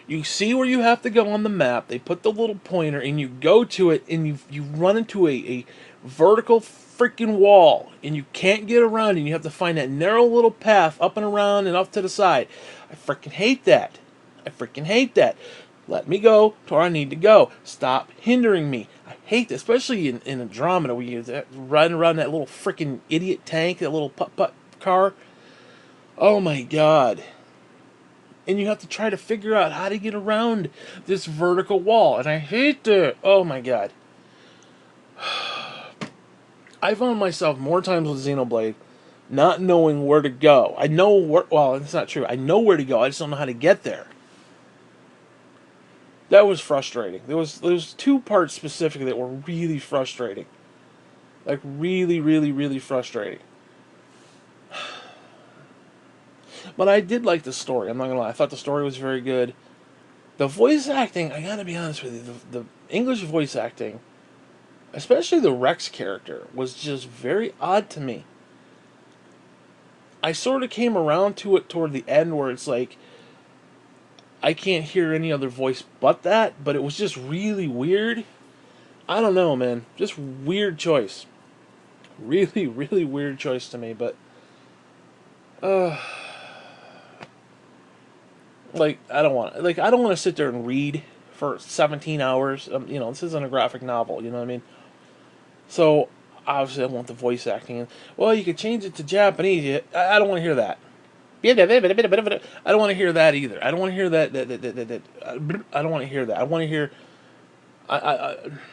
You see where you have to go on the map, they put the little pointer, and you go to it, and you run into a vertical freaking wall, and you can't get around, and you have to find that narrow little path up and around and up to the side. I freaking hate that. Let me go to where I need to go. Stop hindering me. I hate that, especially in Andromeda, where you're riding around that little freaking idiot tank, that little putt-putt car. Oh my god. And you have to try to figure out how to get around this vertical wall, and I hate that. Oh my god. I found myself more times with Xenoblade not knowing where to go. I know where, well, it's not true. I know where to go, I just don't know how to get there. That was frustrating. There was 2 parts specifically that were really frustrating. Like, really, really, really frustrating. But I did like the story, I'm not gonna lie. I thought the story was very good. The voice acting, I gotta be honest with you, the English voice acting, especially the Rex character, was just very odd to me. I sort of came around to it toward the end where it's like, I can't hear any other voice but that, but it was just really weird. I don't know, man. Just weird choice. Really, really weird choice to me, but like, I don't want to sit there and read for 17 hours. This isn't a graphic novel, you know what I mean? So, obviously I want the voice acting. Well, you could change it to Japanese. I don't want to hear that. I don't want to hear that either. I don't want to hear that. I don't want to hear that. I want to hear.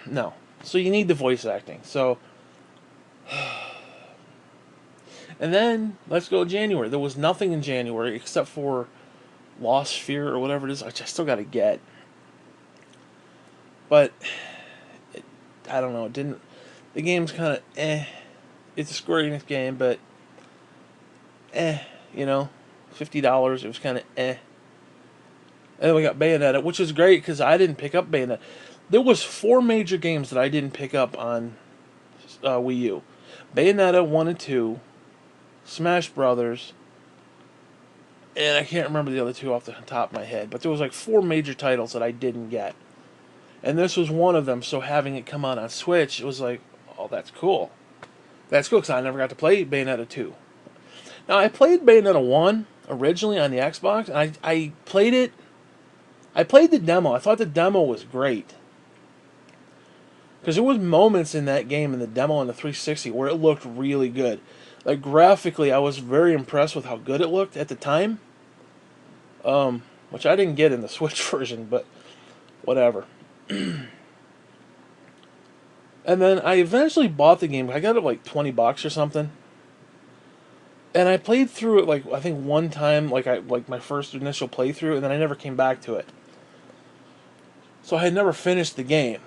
No. So you need the voice acting. So, and then let's go January. There was nothing in January except for Lost Sphere or whatever it is, which I still got to get. But I don't know. It didn't. The game's kind of eh. It's a Square Enix game, but $50. It was kind of eh. And then we got Bayonetta, which is great because I didn't pick up Bayonetta. There was 4 major games that I didn't pick up on Wii U. Bayonetta 1 and 2, Smash Brothers, and I can't remember the other 2 off the top of my head, but there was like 4 major titles that I didn't get. And this was one of them, so having it come out on Switch, it was like, oh, that's cool. That's cool, because I never got to play Bayonetta 2. Now, I played Bayonetta 1 originally on the Xbox, and I played it. I played the demo. I thought the demo was great. Because there was moments in that game, in the demo on the 360, where it looked really good. Like, graphically, I was very impressed with how good it looked at the time. Which I didn't get in the Switch version, but whatever. And then I eventually bought the game. I got it like $20 or something. And I played through it like I think one time, like my first initial playthrough, and then I never came back to it. So I had never finished the game.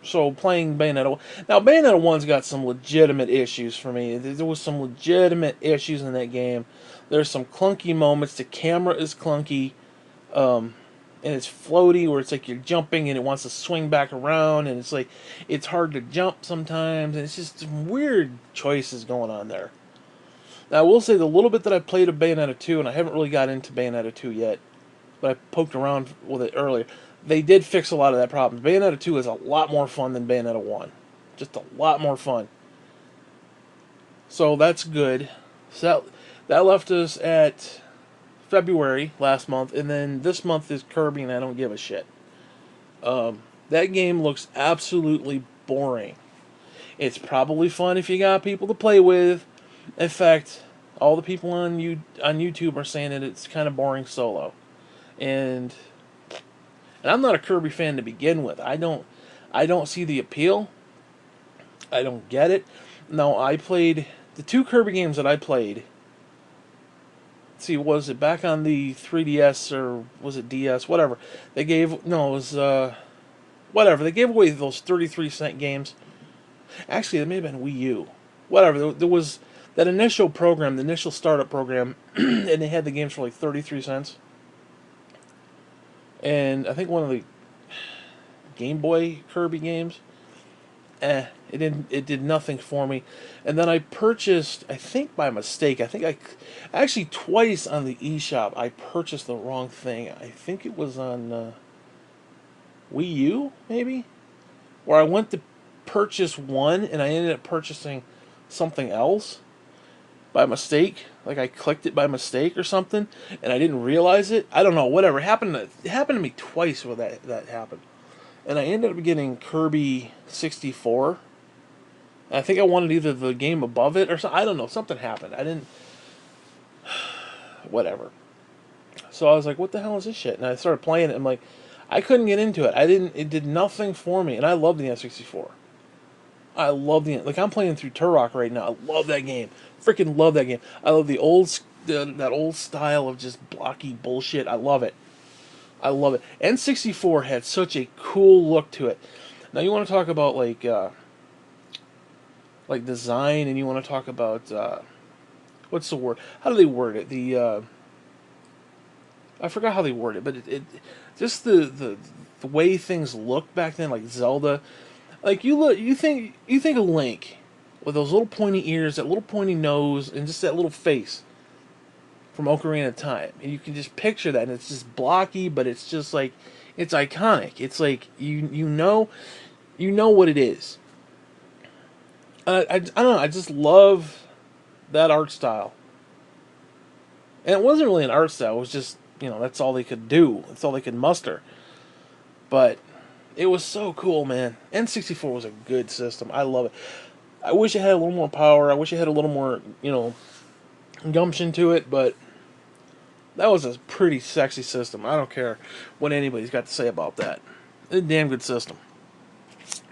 So playing Bayonetta, now Bayonetta 1's got some legitimate issues for me. There was some legitimate issues in that game. There's some clunky moments. The camera is clunky, and it's floaty, where it's like you're jumping and it wants to swing back around, and it's like it's hard to jump sometimes, and it's just some weird choices going on there. Now I will say the little bit that I played of Bayonetta 2, and I haven't really got into Bayonetta 2 yet, but I poked around with it earlier. They did fix a lot of that problem. Bayonetta 2 is a lot more fun than Bayonetta 1. Just a lot more fun. So that's good. So that left us at February last month, and then this month is Kirby, and I don't give a shit. That game looks absolutely boring. It's probably fun if you got people to play with. In fact, all the people on YouTube are saying that it's kind of boring solo. And I'm not a Kirby fan to begin with. I don't see the appeal. I don't get it. No, I played the two Kirby games that I played. Let's see, was it back on the 3DS or was it DS? Whatever. It was whatever. They gave away those 33-cent games. Actually, it may have been Wii U. Whatever. There was that initial program, the initial startup program, and they had the games for like 33 cents. And I think one of the Game Boy Kirby games, it did nothing for me. And then I purchased, I think by mistake, actually twice on the eShop, I purchased the wrong thing. I think it was on Wii U, maybe? Where I went to purchase one, and I ended up purchasing something else by mistake. Like I clicked it by mistake or something, and I didn't realize it. I don't know. Whatever happened. It happened to me twice where that happened, and I ended up getting Kirby 64. And I think I wanted either the game above it or something. I don't know. Something happened. I didn't. Whatever. So I was like, "What the hell is this shit?" And I started playing it. I'm like, I couldn't get into it. It did nothing for me, and I love the N64. I love I'm playing through Turok right now. I love that game. Freaking love that game. I love that old style of just blocky bullshit. I love it. I love it. N64 had such a cool look to it. Now you want to talk about like design, and you want to talk about what's the word? How do they word it? I forgot how they word it, but it just the way things looked back then, like Zelda. Like you think of Link with those little pointy ears, that little pointy nose, and just that little face from Ocarina of Time, and you can just picture that, and it's just blocky, but it's just like it's iconic. It's like you know what it is. I don't know. I just love that art style, and it wasn't really an art style. It was just that's all they could do. That's all they could muster, but. It was so cool, man. N64 was a good system. I love it. I wish it had a little more power. I wish it had a little more, gumption to it, but that was a pretty sexy system. I don't care what anybody's got to say about that. It's a damn good system.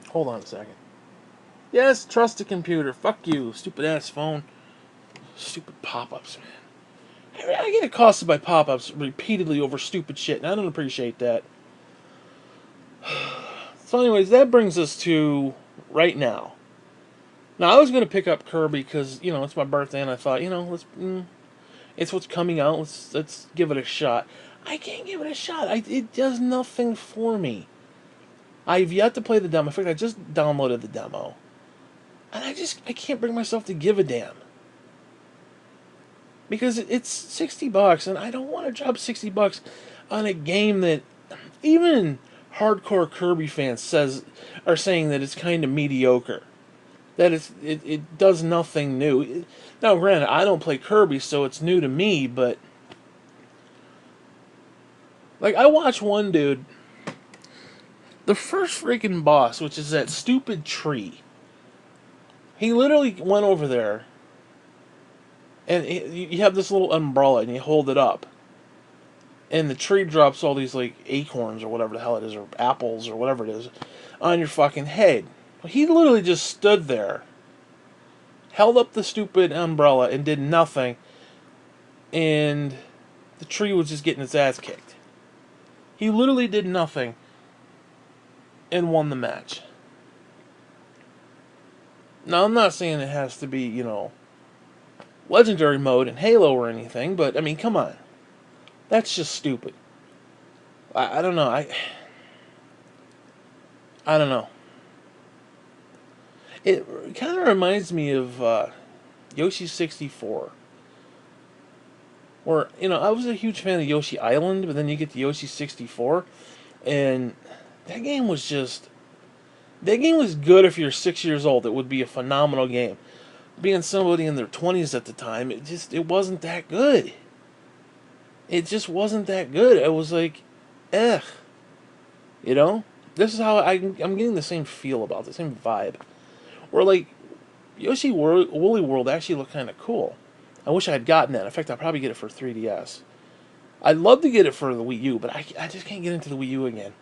Hold on a second. Yes, trust the computer. Fuck you, stupid ass phone. Stupid pop-ups, man. I get accosted by pop-ups repeatedly over stupid shit, and I don't appreciate that. So anyways, that brings us to right now. Now, I was going to pick up Kirby because, it's my birthday, and I thought, it's what's coming out, let's give it a shot. I can't give it a shot. It does nothing for me. I've yet to play the demo. In fact, I just downloaded the demo. And I can't bring myself to give a damn. Because it's $60, and I don't want to drop $60 on a game that even hardcore Kirby fans are saying that it's kind of mediocre. that it does nothing new. Now, granted, I don't play Kirby, so it's new to me, but like I watch one dude, the first freaking boss, which is that stupid tree. He literally went over there, and you have this little umbrella, and you hold it up, and the tree drops all these like acorns or whatever the hell it is, or apples or whatever it is, on your fucking head. He literally just stood there, held up the stupid umbrella, and did nothing, and the tree was just getting its ass kicked. He literally did nothing and won the match. Now, I'm not saying it has to be, legendary mode in Halo or anything, but, I mean, come on. That's just stupid. I don't know. I don't know. It kind of reminds me of Yoshi 64. Where, I was a huge fan of Yoshi Island, but then you get to Yoshi 64, and that game was just... That game was good if you're 6 years old. It would be a phenomenal game. Being somebody in their 20s at the time, it wasn't that good. It just wasn't that good. It was like, eh. This is how I'm getting the same feel about the same vibe. Where, like, Yoshi Woolly World actually looked kind of cool. I wish I had gotten that. In fact, I'll probably get it for 3DS. I'd love to get it for the Wii U, but I just can't get into the Wii U again.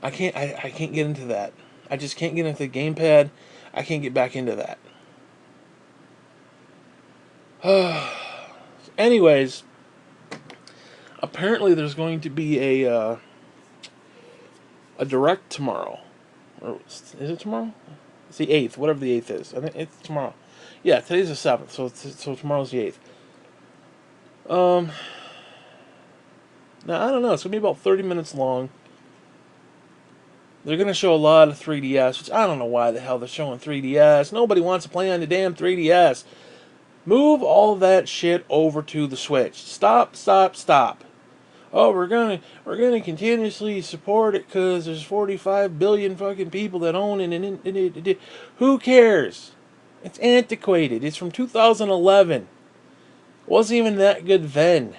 I can't get into that. I just can't get into the gamepad. I can't get back into that. Anyways, apparently there's going to be a direct tomorrow. Or is it tomorrow? It's the 8th, whatever the 8th is. I think it's tomorrow. Yeah, today's the 7th, so tomorrow's the 8th. Now, I don't know. It's going to be about 30 minutes long. They're going to show a lot of 3DS, which I don't know why the hell they're showing 3DS. Nobody wants to play on the damn 3DS. Move all that shit over to the Switch. Stop. Oh, we're gonna continuously support it because there's 45 billion fucking people that own it. Who cares? It's antiquated. It's from 2011. It wasn't even that good then.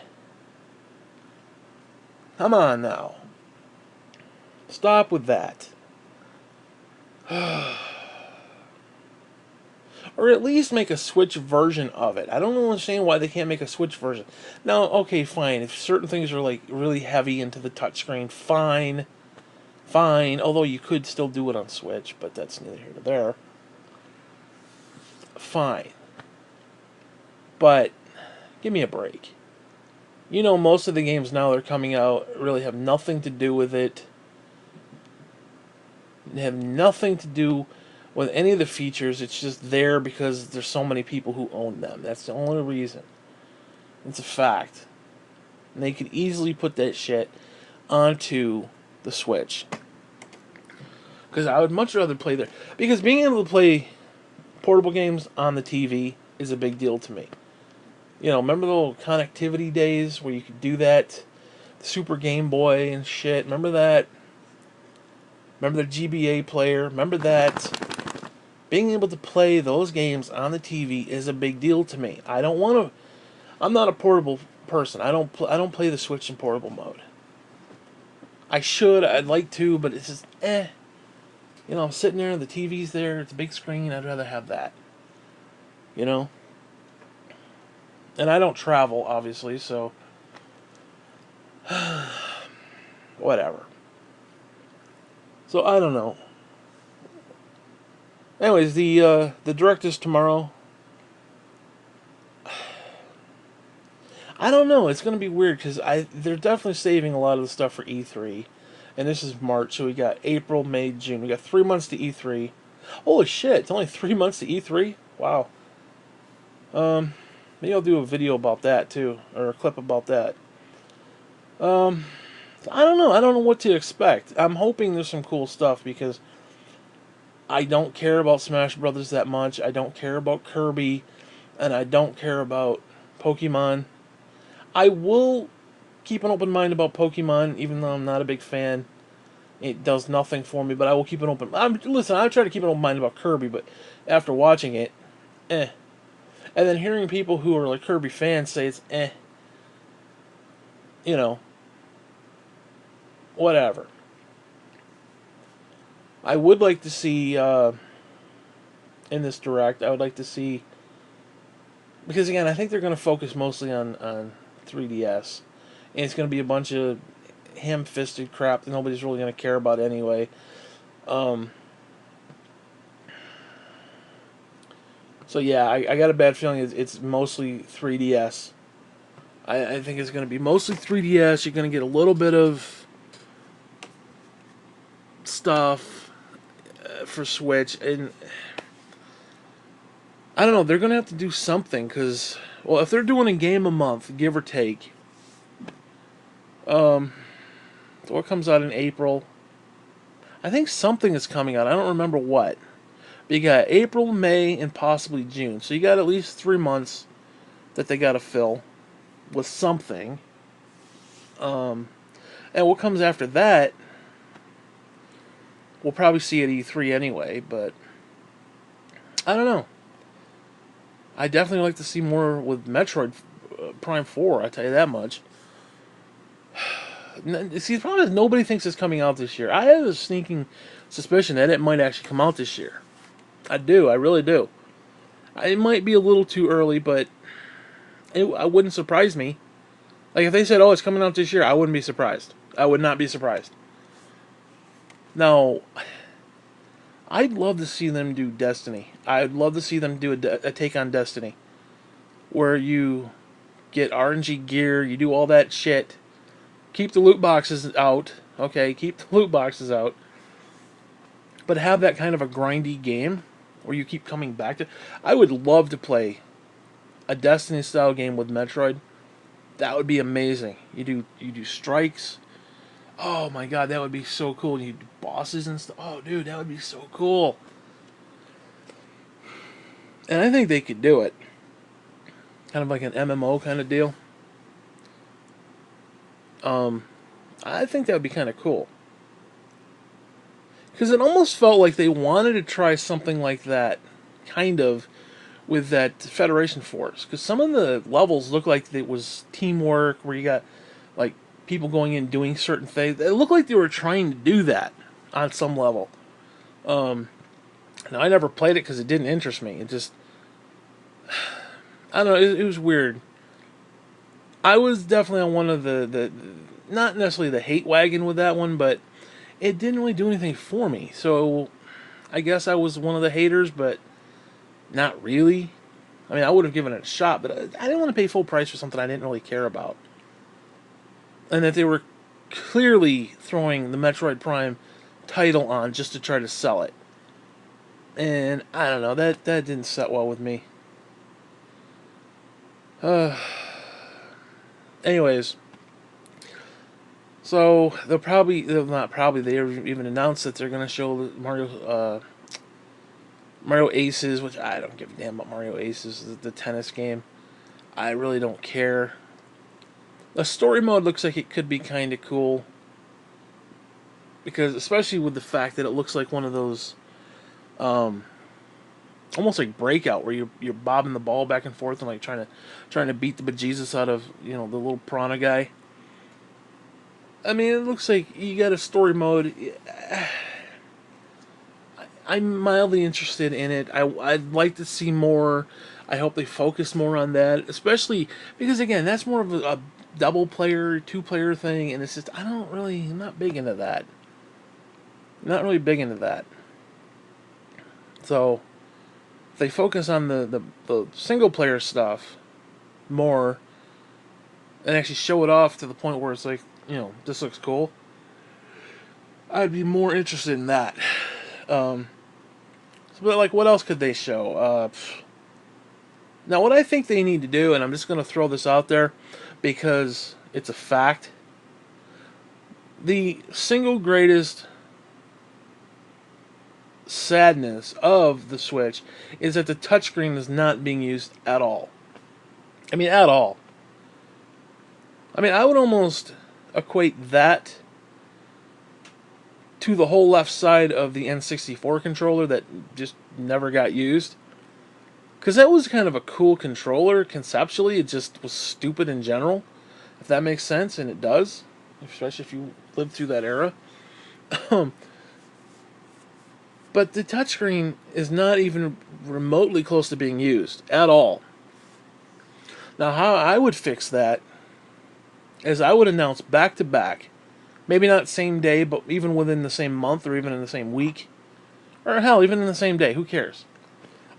Come on now. Stop with that. Or at least make a Switch version of it. I don't understand why they can't make a Switch version. Now, okay, fine. If certain things are like really heavy into the touchscreen, fine. Although you could still do it on Switch, but that's neither here nor there. Fine. But give me a break. Most of the games now that are coming out really have nothing to do with it. They have nothing to do with any of the features. It's just there because there's so many people who own them. That's the only reason. It's a fact. And they could easily put that shit onto the Switch. Because I would much rather play there. Because being able to play portable games on the TV is a big deal to me. Remember the little connectivity days where you could do that? The Super Game Boy and shit. Remember that? Remember the GBA player? Remember that? Being able to play those games on the TV is a big deal to me. I'm not a portable person. I don't play the Switch in portable mode. I should. I'd like to, but it's just I'm sitting there, the TV's there, it's a big screen. I'd rather have that. And I don't travel, obviously, so whatever. So I don't know. Anyways, the direct is tomorrow. I don't know. It's going to be weird because they're definitely saving a lot of the stuff for E3, and this is March, so we got April, May, June. We got 3 months to E3. Holy shit! It's only 3 months to E3. Wow. Maybe I'll do a video about that too, or a clip about that. I don't know. I don't know what to expect. I'm hoping there's some cool stuff because I don't care about Smash Brothers that much. I don't care about Kirby, and I don't care about Pokemon. I will keep an open mind about Pokemon, even though I'm not a big fan. It does nothing for me, but I will keep an open. Listen, I try to keep an open mind about Kirby, but after watching it, eh. And then hearing people who are like Kirby fans say it's eh, you know, whatever. I would like to see in this direct. I would like to see, because again, I think they're going to focus mostly on 3DS, and it's going to be a bunch of ham-fisted crap that nobody's really going to care about anyway. Um, so yeah, I got a bad feeling it's mostly 3DS. I think it's going to be mostly 3DS. You're going to get a little bit of stuff for Switch, and I don't know. They're going to have to do something because, well, if they're doing a game a month, give or take, so what comes out in April? I think something is coming out. I don't remember what. But you got April, May, and possibly June. So you got at least 3 months that they got to fill with something. And what comes after that, we'll probably see at E3 anyway, but I don't know. I definitely like to see more with Metroid Prime 4, I tell you that much. See, the problem is nobody thinks it's coming out this year. I have a sneaking suspicion that it might actually come out this year. I do, I really do. It might be a little too early, but it wouldn't surprise me. Like, if they said, oh, it's coming out this year, I wouldn't be surprised. I would not be surprised. Now, I'd love to see them do Destiny. I'd love to see them do a take on Destiny, where you get RNG gear, you do all that shit, keep the loot boxes out, okay, keep the loot boxes out, but have that kind of a grindy game where you keep coming back to. I would love to play a Destiny style game with Metroid. That would be amazing. You do strikes. Oh my god, that would be so cool. You do bosses and stuff. Oh dude, that would be so cool. And I think they could do it. Kind of like an MMO kind of deal. I think that would be kind of cool. Because it almost felt like they wanted to try something like that, kind of, with that Federation Force. Because some of the levels looked like it was teamwork, where you got, like, people going in doing certain things. It looked like they were trying to do that on some level. Now, I never played it because it didn't interest me. It just, I don't know, it was weird. I was definitely on one of the not necessarily the hate wagon with that one, but it didn't really do anything for me. So I guess I was one of the haters, but not really. I mean, I would have given it a shot, but I didn't want to pay full price for something I didn't really care about. And that they were clearly throwing the Metroid Prime title on just to try to sell it. And I don't know, that didn't set well with me. Anyways, so they even announced that they're going to show Mario Aces, which I don't give a damn about Mario Aces, the tennis game. I really don't care. The story mode looks like it could be kind of cool, because especially with the fact that it looks like one of those almost like Breakout, where you're bobbing the ball back and forth and like trying to beat the bejesus out of, the little piranha guy. I mean, it looks like you got a story mode. I'm mildly interested in it. I'd like to see more. I hope they focus more on that, especially because, again, that's more of a double player, two-player thing, and it's just, I'm not big into that. Not really big into that. So, if they focus on the single-player stuff more, and actually show it off to the point where it's like, this looks cool, I'd be more interested in that. But, like, what else could they show? Now, what I think they need to do, and I'm just going to throw this out there because it's a fact, the single greatest sadness of the Switch is that the touchscreen is not being used at all. I mean, at all. I mean, I would almost equate that to the whole left side of the N64 controller that just never got used. Because that was kind of a cool controller conceptually. It just was stupid in general, if that makes sense, and it does, especially if you lived through that era. But the touchscreen is not even remotely close to being used at all. Now, how I would fix that is I would announce back to back, maybe not same day, but even within the same month or even in the same week, or hell, even in the same day, who cares?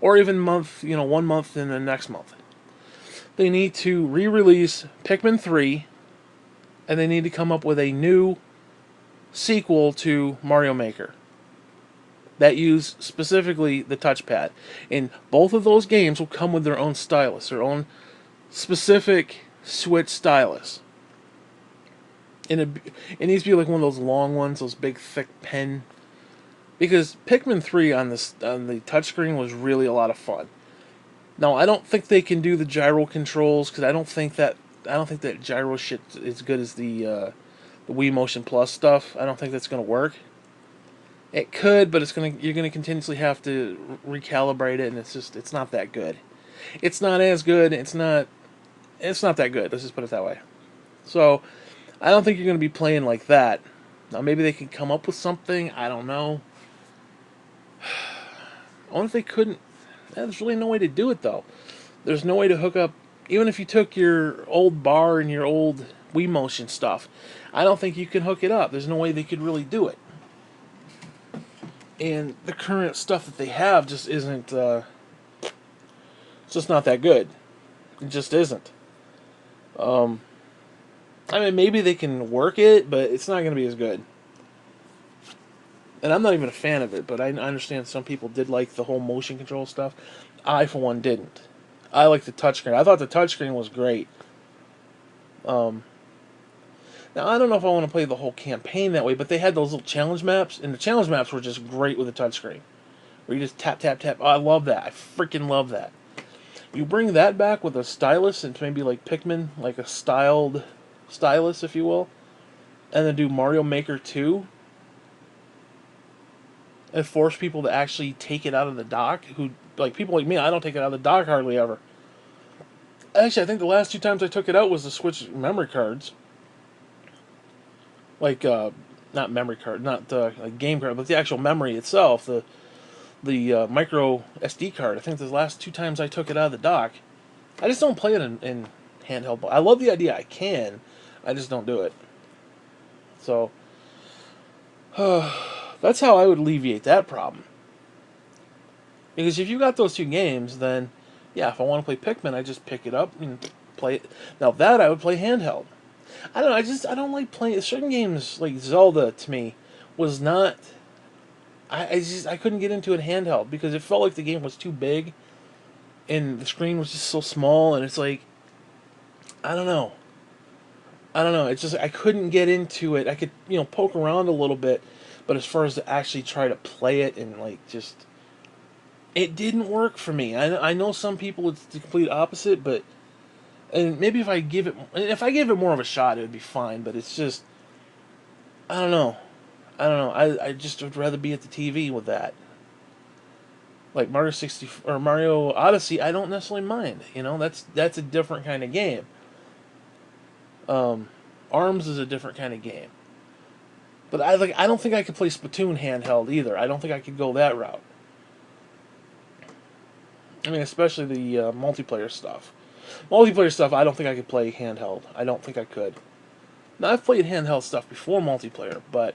Or even month, 1 month in the next month. They need to re-release Pikmin 3, and they need to come up with a new sequel to Mario Maker that use specifically the touchpad. And both of those games will come with their own stylus, their own specific Switch stylus. And it needs to be like one of those long ones, those big thick pen. Because Pikmin 3 on the touchscreen was really a lot of fun. Now I don't think they can do the gyro controls because I don't think that gyro shit is as good as the Wii Motion Plus stuff. I don't think that's gonna work. It could, but you're gonna continuously have to recalibrate it, and it's not that good. It's not as good. It's not that good. Let's just put it that way. So I don't think you're gonna be playing like that. Now maybe they could come up with something. I don't know. I wonder if they couldn't. There's really no way to do it though. There's no way to hook up. Even if you took your old bar and your old Wii Motion stuff, I don't think you can hook it up. There's no way they could really do it. And the current stuff that they have just isn't. It's just not that good. It just isn't. I mean, maybe they can work it, but it's not going to be as good. And I'm not even a fan of it, but I understand some people did like the whole motion control stuff. I, for one, didn't. I like the touchscreen. I thought the touchscreen was great. Now, I don't know if I want to play the whole campaign that way, but they had those little challenge maps, and the challenge maps were just great with the touchscreen. Where you just tap, tap, tap. Oh, I love that. I freaking love that. You bring that back with a stylus, and maybe like Pikmin, like a styled stylus, if you will, and then do Mario Maker 2, and force people to actually take it out of the dock, who, like people like me, I don't take it out of the dock hardly ever. Actually, I think the last 2 times I took it out was the Switch memory cards. Like, not memory card, not like game card, but the actual memory itself, the micro SD card. I think the last 2 times I took it out of the dock. I just don't play it in handheld. I love the idea. I can. I just don't do it. So, that's how I would alleviate that problem. Because if you got those 2 games, then, yeah, if I want to play Pikmin, I just pick it up and play it. Now, that I would play handheld. I don't know, I don't like playing certain games. Like Zelda, to me, was not. I couldn't get into it handheld because it felt like the game was too big, and the screen was just so small, and it's like, I don't know. It's just I couldn't get into it. I could poke around a little bit, but as far as to actually try to play it and like just, it didn't work for me. I know some people it's the complete opposite, but. And maybe if I give it more of a shot, it would be fine. But it's just, I don't know. I just would rather be at the TV with that. Like Mario 60 or Mario Odyssey, I don't necessarily mind. That's a different kind of game. Arms is a different kind of game. But I don't think I could play Splatoon handheld either. I don't think I could go that route. I mean, especially the multiplayer stuff. Multiplayer stuff, I don't think I could play handheld. I don't think I could. Now, I've played handheld stuff before multiplayer, but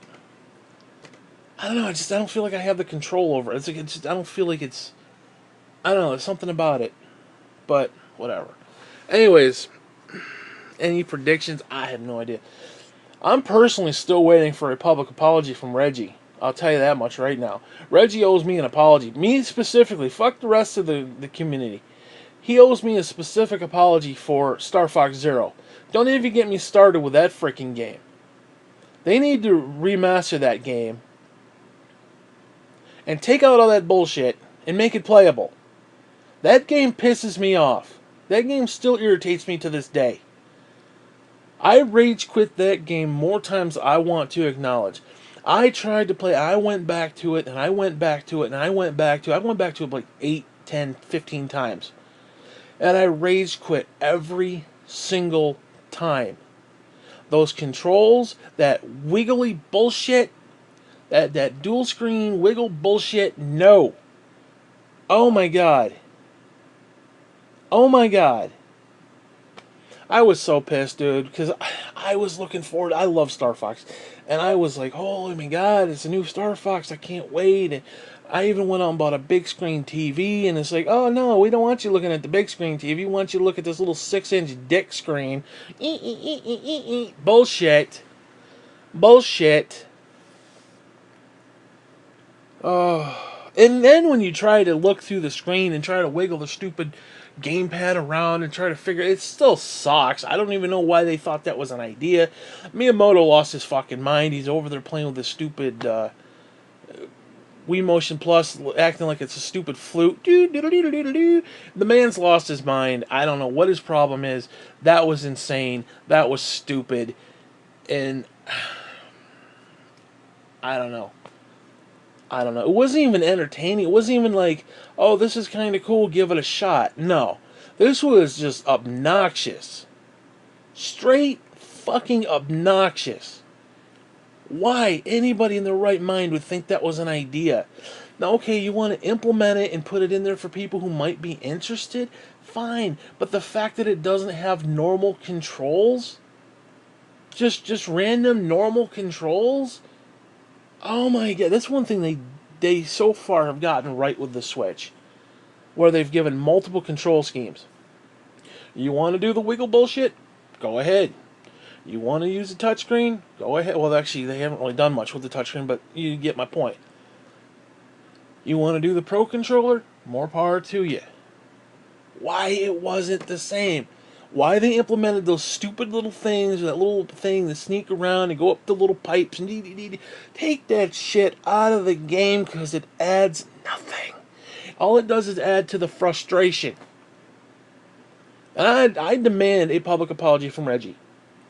I don't know. I don't feel like I have the control over it. I don't feel like it's. I don't know. There's something about it, but whatever. Anyways, any predictions? I have no idea. I'm personally still waiting for a public apology from Reggie. I'll tell you that much right now. Reggie owes me an apology. Me specifically. Fuck the rest of the community. He owes me a specific apology for StarFox Zero. Don't even get me started with that freaking game. They need to remaster that game and take out all that bullshit and make it playable. That game pisses me off. That game still irritates me to this day. I rage quit that game more times than I want to acknowledge. I tried to play. I went back to it, and I went back to it, and I went back to it. I went back to it like 8, 10, 15 times. And I rage quit every single time. Those controls, that wiggly bullshit, that dual screen wiggle bullshit, no. Oh my god. Oh my god. I was so pissed, dude, because I was looking forward. I love StarFox, and I was like, "Holy my god, it's a new StarFox! I can't wait!" And I even went out and bought a big screen TV, and it's like, "Oh no, we don't want you looking at the big screen TV. We want you to look at this little 6-inch dick screen." Bullshit, bullshit. Oh. And then when you try to look through the screen and try to wiggle the stupid gamepad around and try to figure it still sucks. I don't even know why they thought that was an idea. Miyamoto lost his fucking mind. He's over there playing with this stupid Wii Motion Plus, acting like it's a stupid flute. The man's lost his mind. I don't know what his problem is. That was insane. That was stupid. And I don't know. I don't know. It wasn't even entertaining. It wasn't even like, oh, this is kind of cool, give it a shot. No. This was just obnoxious. Straight fucking obnoxious. Why anybody in their right mind would think that was an idea? Now, okay, you want to implement it and put it in there for people who might be interested? Fine. But the fact that it doesn't have normal controls? Just random normal controls? Oh my god, that's one thing they so far have gotten right with the Switch, where they've given multiple control schemes. You want to do the wiggle bullshit? Go ahead. You want to use the touchscreen? Go ahead. Well, actually, they haven't really done much with the touchscreen, but you get my point. You want to do the Pro Controller? More power to you. Why it wasn't the same? Why they implemented those stupid little things, that little thing to sneak around and go up the little pipes and take that shit out of the game because it adds nothing. All it does is add to the frustration. And I demand a public apology from Reggie.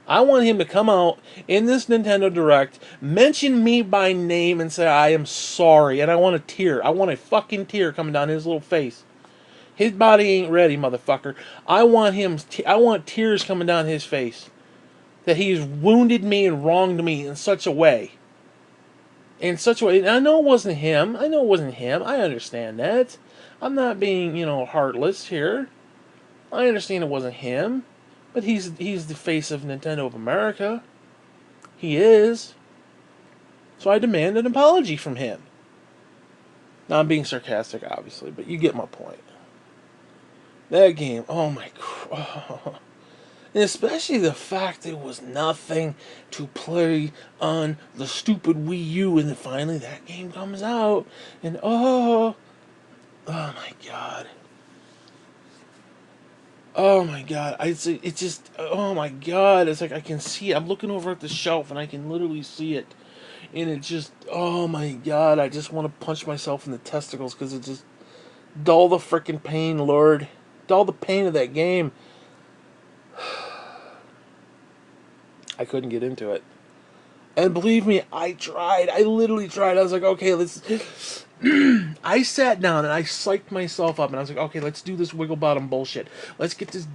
I want him to come out in this Nintendo Direct, mention me by name and say I am sorry, and I want a tear. I want a fucking tear coming down his little face. His body ain't ready, motherfucker. I want tears coming down his face. That he's wounded me and wronged me in such a way. In such a way. And I know it wasn't him. I understand that. I'm not being, heartless here. I understand it wasn't him. But he's the face of Nintendo of America. He is. So I demand an apology from him. Now I'm being sarcastic, obviously, but you get my point. That game, oh my god. And especially the fact it was nothing to play on the stupid Wii U, and then finally that game comes out, and oh my god. Oh my god. It's just, oh my god. It's like I can see it. I'm looking over at the shelf and I can literally see it. And it just, oh my god. I just want to punch myself in the testicles because it just, dull the frickin' pain, Lord. Dull the pain of that game. I couldn't get into it. And believe me, I tried. I literally tried. I was like, okay, let's... I sat down and I psyched myself up and I was like, okay, let's do this wiggle bottom bullshit. Let's get this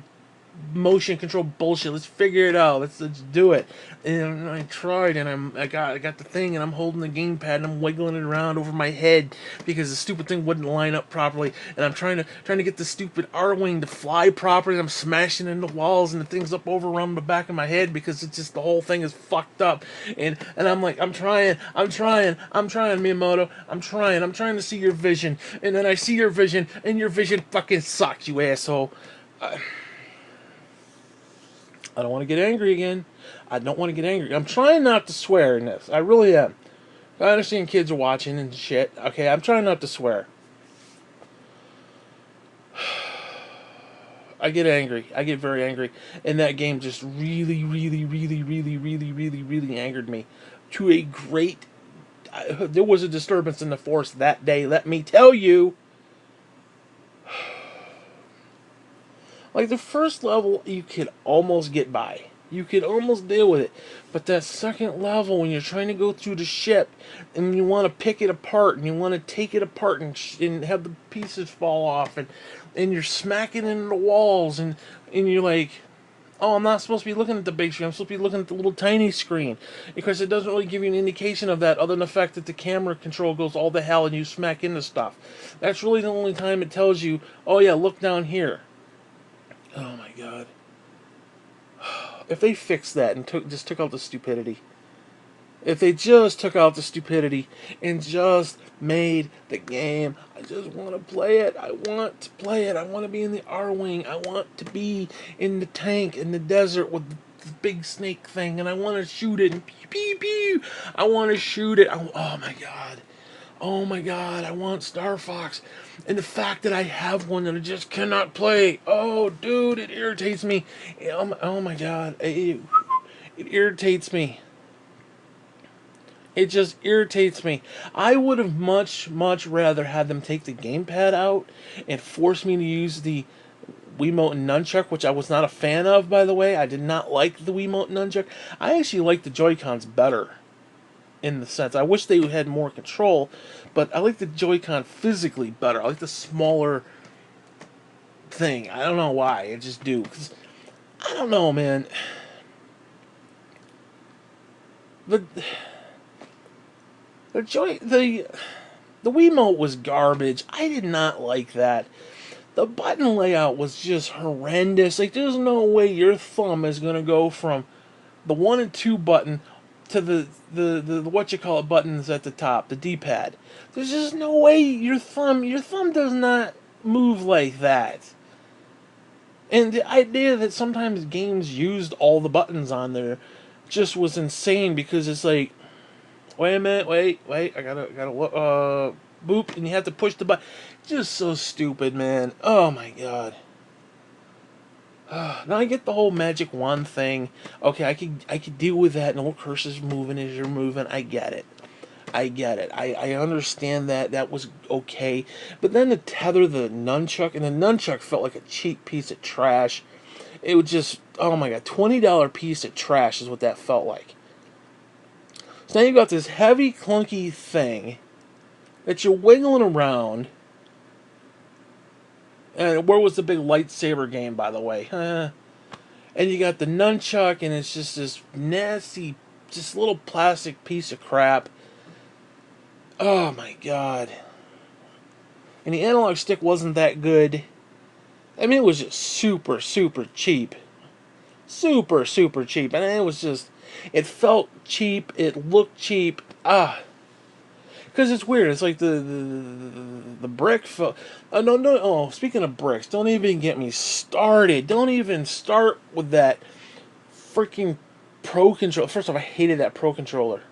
motion control bullshit. Let's figure it out. Let's do it. And I tried, and I got the thing, and I'm holding the gamepad and I'm wiggling it around over my head because the stupid thing wouldn't line up properly. And I'm trying to get the stupid R-wing to fly properly. And I'm smashing into walls, and the thing's up over around the back of my head because it's just the whole thing is fucked up. And I'm like, I'm trying, Miyamoto. I'm trying to see your vision. And then I see your vision, and your vision fucking sucks, you asshole. I don't want to get angry again. I'm trying not to swear in this. I really am. I understand kids are watching and shit. Okay, I'm trying not to swear. I get angry. I get very angry. And that game just really, really, really, really, really, really, really angered me. To a great... there was a disturbance in the force that day, let me tell you. Like, the first level, you could almost get by. You could almost deal with it. But that second level, when you're trying to go through the ship, and you want to pick it apart, and you want to take it apart and have the pieces fall off, and you're smacking into the walls, and you're like, oh, I'm not supposed to be looking at the big screen. I'm supposed to be looking at the little tiny screen. Because it doesn't really give you an indication of that other than the fact that the camera control goes all to hell and you smack into stuff. That's really the only time it tells you, oh yeah, look down here. Oh my god. If they fixed that and just took out the stupidity. If they just took out the stupidity and just made the game, I just want to play it. I want to play it. I want to be in the R-Wing. I want to be in the tank in the desert with the big snake thing, and I want to shoot it and pew pew pew. I want to shoot it. Oh my god. Oh my god, I want StarFox. And the fact that I have one that I just cannot play. Oh, dude, it irritates me. Oh my god. It irritates me. It just irritates me. I would have much rather had them take the gamepad out and force me to use the Wiimote and Nunchuck, which I was not a fan of, by the way. I did not like the Wiimote and Nunchuck. I actually like the Joy-Cons better. In the sense, I wish they had more control, but I like the Joy-Con physically better. I like the smaller thing. I don't know why. I just do. 'Cause I don't know, man. The the Wiimote was garbage. I did not like that. The button layout was just horrendous. Like, there's no way your thumb is gonna go from the 1 and 2 button to the what you call it buttons at the top, the D-pad. There's just no way your thumb does not move like that. And the idea that sometimes games used all the buttons on there just was insane, because it's like, wait a minute, wait, I gotta boop, and you have to push the button. Just so stupid, man. Oh my god. Now I get the whole magic wand thing. Okay, I could deal with that. No curses moving as you're moving. I get it. I understand that. That was okay. But then to tether the nunchuck, and the nunchuck felt like a cheap piece of trash. It was just, oh my god, $20 piece of trash is what that felt like. So now you got this heavy, clunky thing that you're wiggling around. And where was the big lightsaber game, by the way? And you got the nunchuck, and it's just this nasty, just little plastic piece of crap. Oh my god. And the analog stick wasn't that good. I mean, it was just super cheap. Super cheap. And it was just, it felt cheap, it looked cheap. Because it's weird. It's like the brick felt... no. Oh, speaking of bricks, don't even get me started. Don't even start with that freaking Pro Controller. First off, I hated that Pro Controller.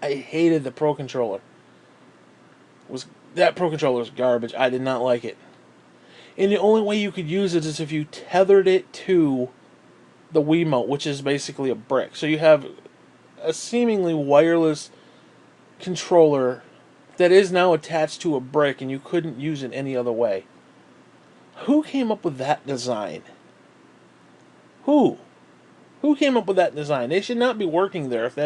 I hated the Pro Controller. That Pro Controller was garbage. I did not like it. And the only way you could use it is if you tethered it to the Wiimote, which is basically a brick. So you have a seemingly wireless controller that is now attached to a brick, and you couldn't use it any other way. Who came up with that design? Who came up with that design? They should not be working there if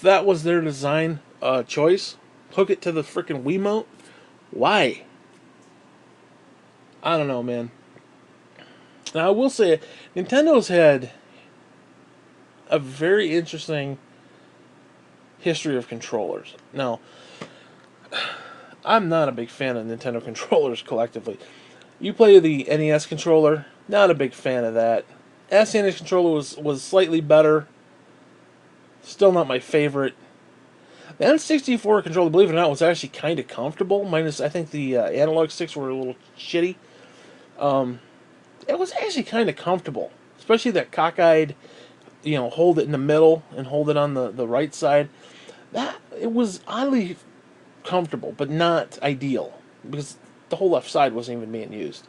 that was their design choice. Hook it to the freaking Wiimote. Why? I don't know, man. Now I will say, Nintendo's had a very interesting history of controllers. Now, I'm not a big fan of Nintendo controllers collectively. You play the NES controller, not a big fan of that. SNES controller was slightly better. Still not my favorite. The N64 controller, believe it or not, was actually kind of comfortable. Minus, I think the analog sticks were a little shitty. It was actually kind of comfortable. Especially that cockeyed, hold it in the middle and hold it on the right side. It was oddly comfortable, but not ideal, because the whole left side wasn't even being used.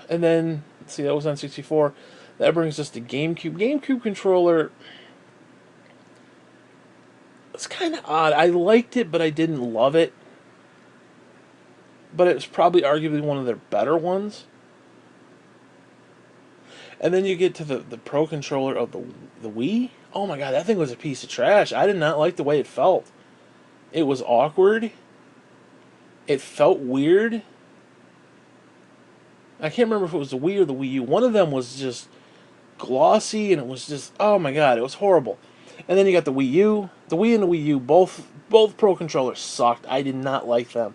And then, let's see, that was on 64. That brings us to GameCube. GameCube controller, it's kind of odd. I liked it, but I didn't love it. But it was probably arguably one of their better ones. And then you get to the Pro Controller of the Wii. Oh my god, that thing was a piece of trash. I did not like the way it felt. It was awkward. It felt weird. I can't remember if it was the Wii or the Wii U. One of them was just glossy, and it was just, oh my god, it was horrible. And then you got the Wii U. The Wii and the Wii U, both Pro Controllers sucked. I did not like them.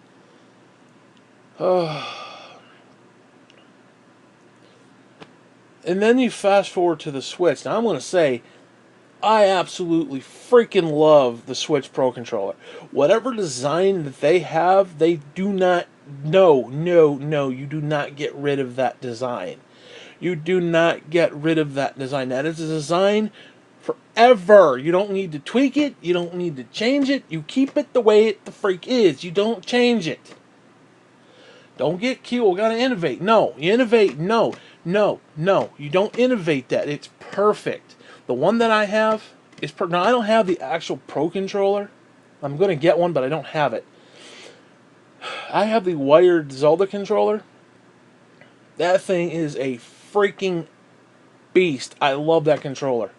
And then you fast forward to the Switch. Now I'm going to say, I absolutely freaking love the Switch Pro Controller. Whatever design that they have, they do not, no, you do not get rid of that design. You do not get rid of that design. That is a design forever. You don't need to tweak it. You don't need to change it. You keep it the way it the freak is. You don't change it. Don't get cute. We gotta innovate. No, you innovate. No. You don't innovate that. It's perfect. The one that I have is now I don't have the actual Pro Controller. I'm gonna get one, but I don't have it. I have the wired Zelda controller. That thing is a freaking beast. I love that controller.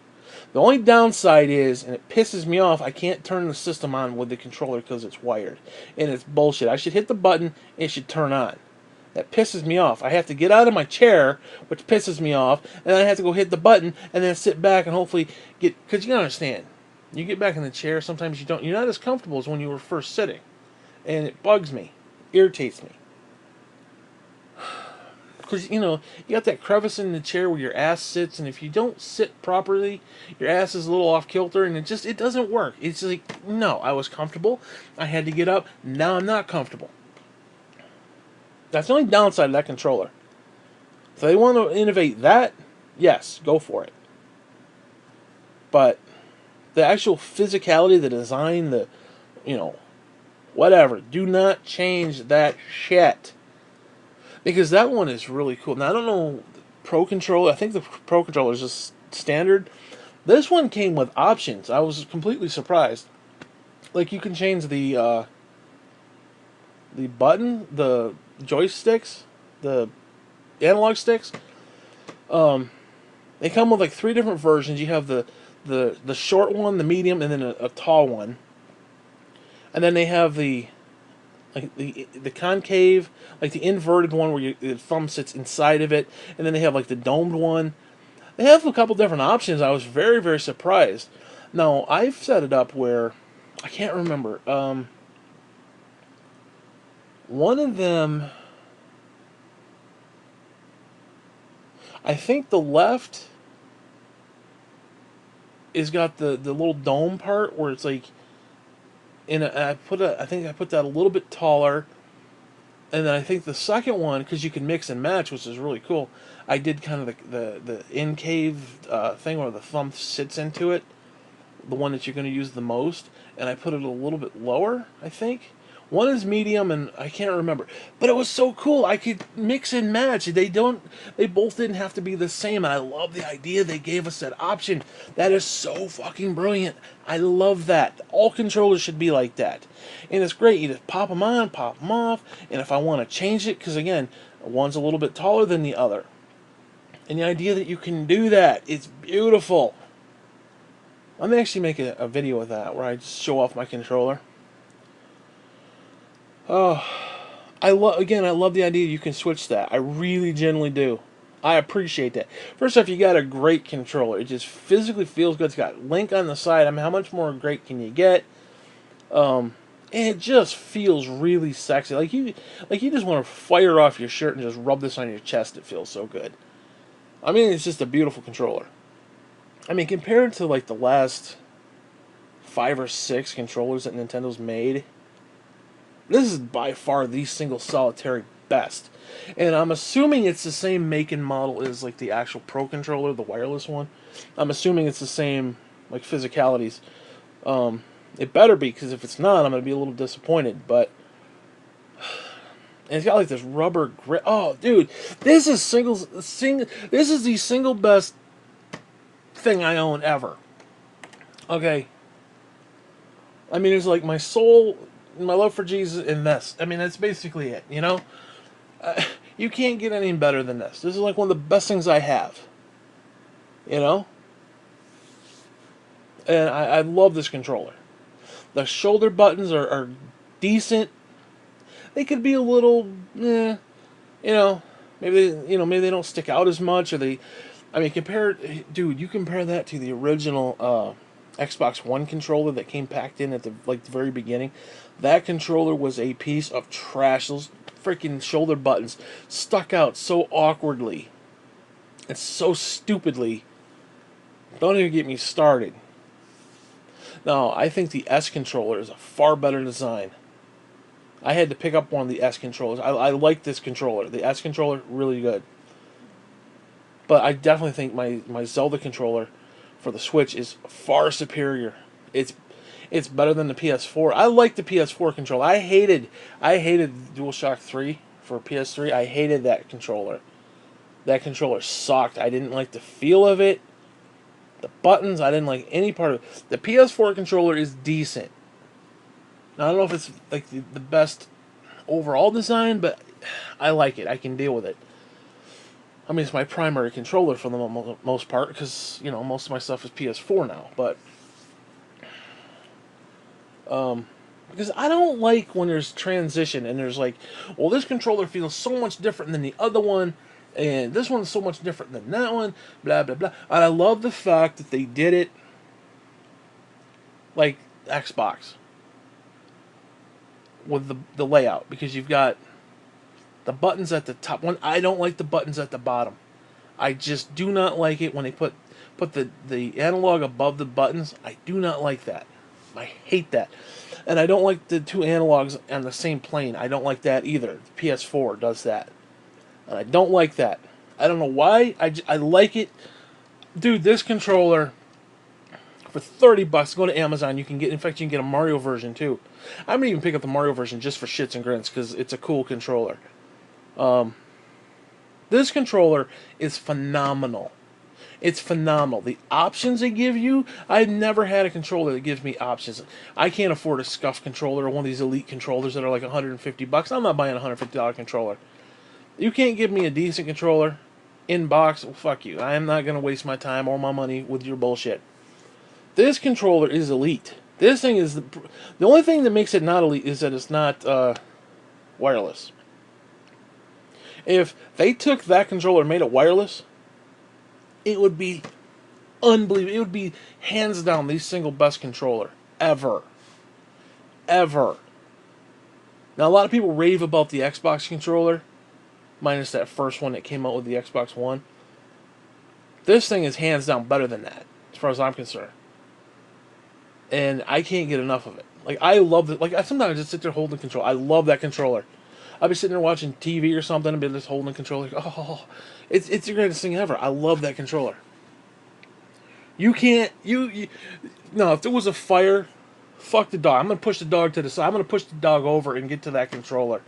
The only downside is, and it pisses me off, I can't turn the system on with the controller because it's wired. And it's bullshit. I should hit the button, and it should turn on. That pisses me off. I have to get out of my chair, which pisses me off, and then I have to go hit the button, and then sit back and hopefully get... Because you understand, you get back in the chair, sometimes you're not as comfortable as when you were first sitting. And it bugs me. Irritates me. Because, you got that crevice in the chair where your ass sits, and if you don't sit properly, your ass is a little off kilter, and it doesn't work. It's like, no, I was comfortable, I had to get up, now I'm not comfortable. That's the only downside of that controller. If they want to innovate that, yes, go for it. But the actual physicality, the design, whatever, do not change that shit. Because that one is really cool. Now, I don't know, Pro Controller, I think the Pro Controller is just standard. This one came with options. I was completely surprised. Like, you can change the button, the joysticks, the analog sticks. They come with like 3 different versions. You have the short one, the medium, and then a tall one. And then they have the concave, like the inverted one where your thumb sits inside of it, and then they have like the domed one. They have a couple different options. I was very, very surprised. Now, I've set it up where, I can't remember, one of them, I think the left is got the little dome part where it's like, I think I put that a little bit taller, and then I think the second one, because you can mix and match, which is really cool, I did kind of the in-cave thing where the thumb sits into it, the one that you're going to use the most, and I put it a little bit lower, I think. One is medium, and I can't remember. But it was so cool. I could mix and match. They both didn't have to be the same, and I love the idea they gave us that option. That is so fucking brilliant. I love that. All controllers should be like that. And it's great. You just pop them on, pop them off, and if I want to change it, because again, one's a little bit taller than the other. And the idea that you can do that, it's beautiful. I'm going to actually make a video of that, where I just show off my controller. Oh, I love the idea you can switch that. I really genuinely do. I appreciate that. First off, you got a great controller. It just physically feels good. It's got Link on the side. I mean, how much more great can you get? And it just feels really sexy. Like you just want to fire off your shirt and just rub this on your chest. It feels so good. I mean, it's just a beautiful controller. I mean, compared to like the last 5 or 6 controllers that Nintendo's made, this is by far the single solitary best. And I'm assuming it's the same make and model as like the actual Pro Controller, the wireless one. I'm assuming it's the same like physicalities. It better be, because if it's not, I'm going to be a little disappointed. But and it's got like this rubber grip. Oh, dude, this is this is the single best thing I own ever. Okay. I mean, it's like my soul, my love for Jesus in this. I mean, that's basically it, You can't get any better than this. This is like one of the best things I have. You know? And I love this controller. The shoulder buttons are decent. They could be a little, you know, maybe they don't stick out as much, or they, I mean, dude, you compare that to the original Xbox One controller that came packed in at the very beginning. That controller was a piece of trash. Those freaking shoulder buttons stuck out so awkwardly and so stupidly. Don't even get me started. Now, I think the S controller is a far better design. I had to pick up one of the S controllers. I like this controller. The S controller, really good. But I definitely think my Zelda controller for the Switch is far superior. It's better than the PS4. I like the PS4 controller. I hated DualShock 3 for PS3. I hated that controller. That controller sucked. I didn't like the feel of it. The buttons, I didn't like any part of it. The PS4 controller is decent. Now, I don't know if it's like the best overall design, but I like it. I can deal with it. I mean, it's my primary controller for the most part, because, you know, most of my stuff is PS4 now, but because I don't like when there's transition and there's like, well, this controller feels so much different than the other one, and this one's so much different than that one, blah, blah, blah. And I love the fact that they did it like Xbox with the layout, because you've got the buttons at the top. I don't like the buttons at the bottom. I just do not like it when they put the analog above the buttons. I do not like that. I hate that. And I don't like the two analogs on the same plane. I don't like that either. The PS4 does that. And I don't like that. I don't know why. I like it. Dude, this controller, for $30, go to Amazon. You can get, in fact, you can get a Mario version too. I'm gonna even pick up the Mario version just for shits and grins, because it's a cool controller. This controller is phenomenal. It's phenomenal. The options they give you, I've never had a controller that gives me options. I can't afford a scuff controller or one of these elite controllers that are like $150. I'm not buying a $150 controller. You can't give me a decent controller in box. Well, fuck you. I am not going to waste my time or my money with your bullshit. This controller is elite. This thing is the only thing that makes it not elite is that it's not wireless. If they took that controller and made it wireless, it would be unbelievable. It would be hands down the single best controller ever. Ever. Now, a lot of people rave about the Xbox controller, minus that first one that came out with the Xbox One. This thing is hands down better than that, as far as I'm concerned. And I can't get enough of it. Like, I love it. Like, I sometimes just sit there holding the controller. I love that controller. I'll be sitting there watching TV or something and be just holding the controller. Like, oh, it's the greatest thing ever. I love that controller. You can't, no, if there was a fire, fuck the dog. I'm going to push the dog to the side. I'm going to push the dog over and get to that controller.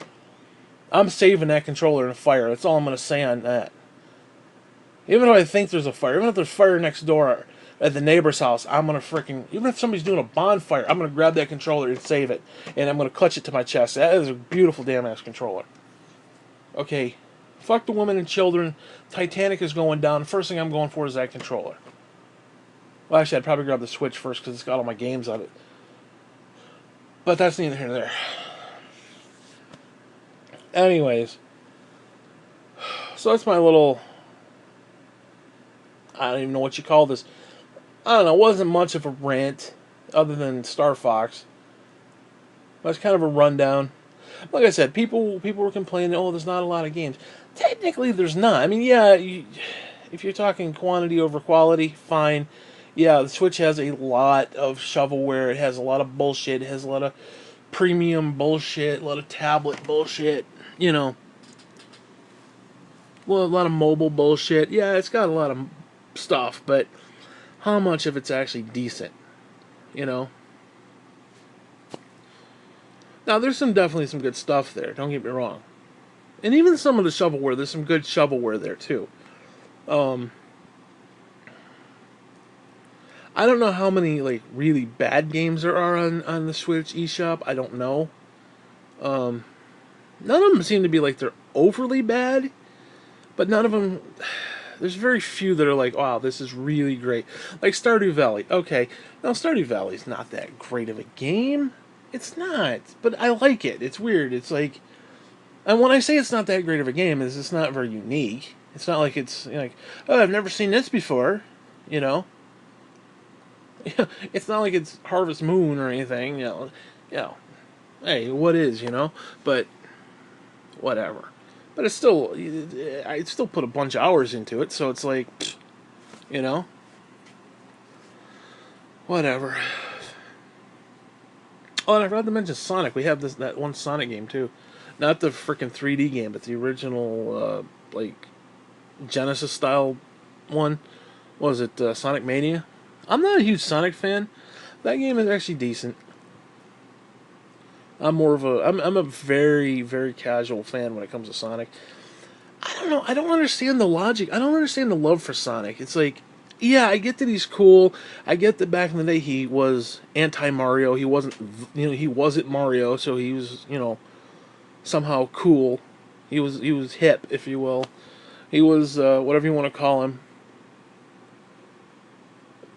I'm saving that controller in a fire. That's all I'm going to say on that. Even if I think there's a fire, even if there's fire next door at the neighbor's house, I'm going to freaking, even if somebody's doing a bonfire, I'm going to grab that controller and save it. And I'm going to clutch it to my chest. That is a beautiful damn ass controller. Okay, fuck the women and children. Titanic is going down. First thing I'm going for is that controller. Well, actually, I'd probably grab the Switch first because it's got all my games on it. But that's neither here nor there. Anyways, so that's my little, I don't even know what you call this. I don't know, it wasn't much of a rant, other than StarFox. But it's kind of a rundown. Like I said, people were complaining, oh, there's not a lot of games. Technically, there's not. I mean, yeah, if you're talking quantity over quality, fine. Yeah, the Switch has a lot of shovelware. It has a lot of bullshit. It has a lot of premium bullshit, a lot of tablet bullshit, you know. Well, a lot of mobile bullshit. Yeah, it's got a lot of stuff, but how much of it's actually decent, you know? Now, there's definitely some good stuff there, don't get me wrong. And even some of the shovelware, there's some good shovelware there, too. I don't know how many, like, really bad games there are on the Switch eShop. I don't know. None of them seem to be, like, they're overly bad. But none of them... there's very few that are like, wow, this is really great. Like Stardew Valley. Okay, now Stardew Valley's not that great of a game. It's not, but I like it. It's weird. It's like, and when I say it's not that great of a game, is it's not very unique. It's not like it's like, oh, I've never seen this before, you know. It's not like it's Harvest Moon or anything, you know. Hey, what is, you know? But whatever. But it's still, I still put a bunch of hours into it, so it's like, you know, whatever. Oh, and I forgot to mention Sonic. We have that one Sonic game too, not the freaking 3D game, but the original like Genesis style one. What was it, Sonic Mania? I'm not a huge Sonic fan. That game is actually decent. I'm a very, very casual fan when it comes to Sonic. I don't know. I don't understand the logic. I don't understand the love for Sonic. It's like, yeah, I get that he's cool. I get that back in the day he was anti-Mario. He wasn't, he wasn't Mario, so he was, somehow cool. He was hip, if you will. He was whatever you want to call him.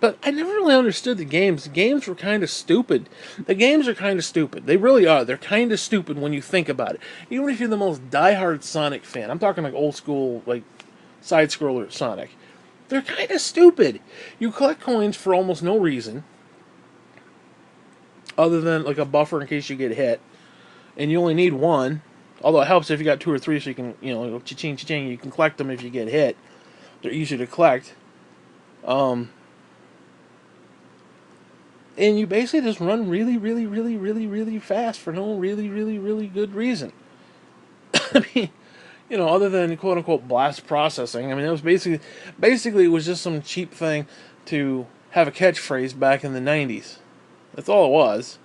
But I never really understood the games. The games were kind of stupid. The games are kind of stupid. They really are. They're kind of stupid when you think about it. Even if you're the most diehard Sonic fan. I'm talking like old school, like side-scroller Sonic. They're kind of stupid. You collect coins for almost no reason. Other than like a buffer in case you get hit. And you only need one. Although it helps if you got 2 or 3 so you can, cha-ching, cha-ching, you can collect them if you get hit. They're easier to collect. And you basically just run really, really, really, really, really fast for no really, really, really good reason. I mean, other than quote unquote blast processing. I mean, it was basically it was just some cheap thing to have a catchphrase back in the 90s. That's all it was.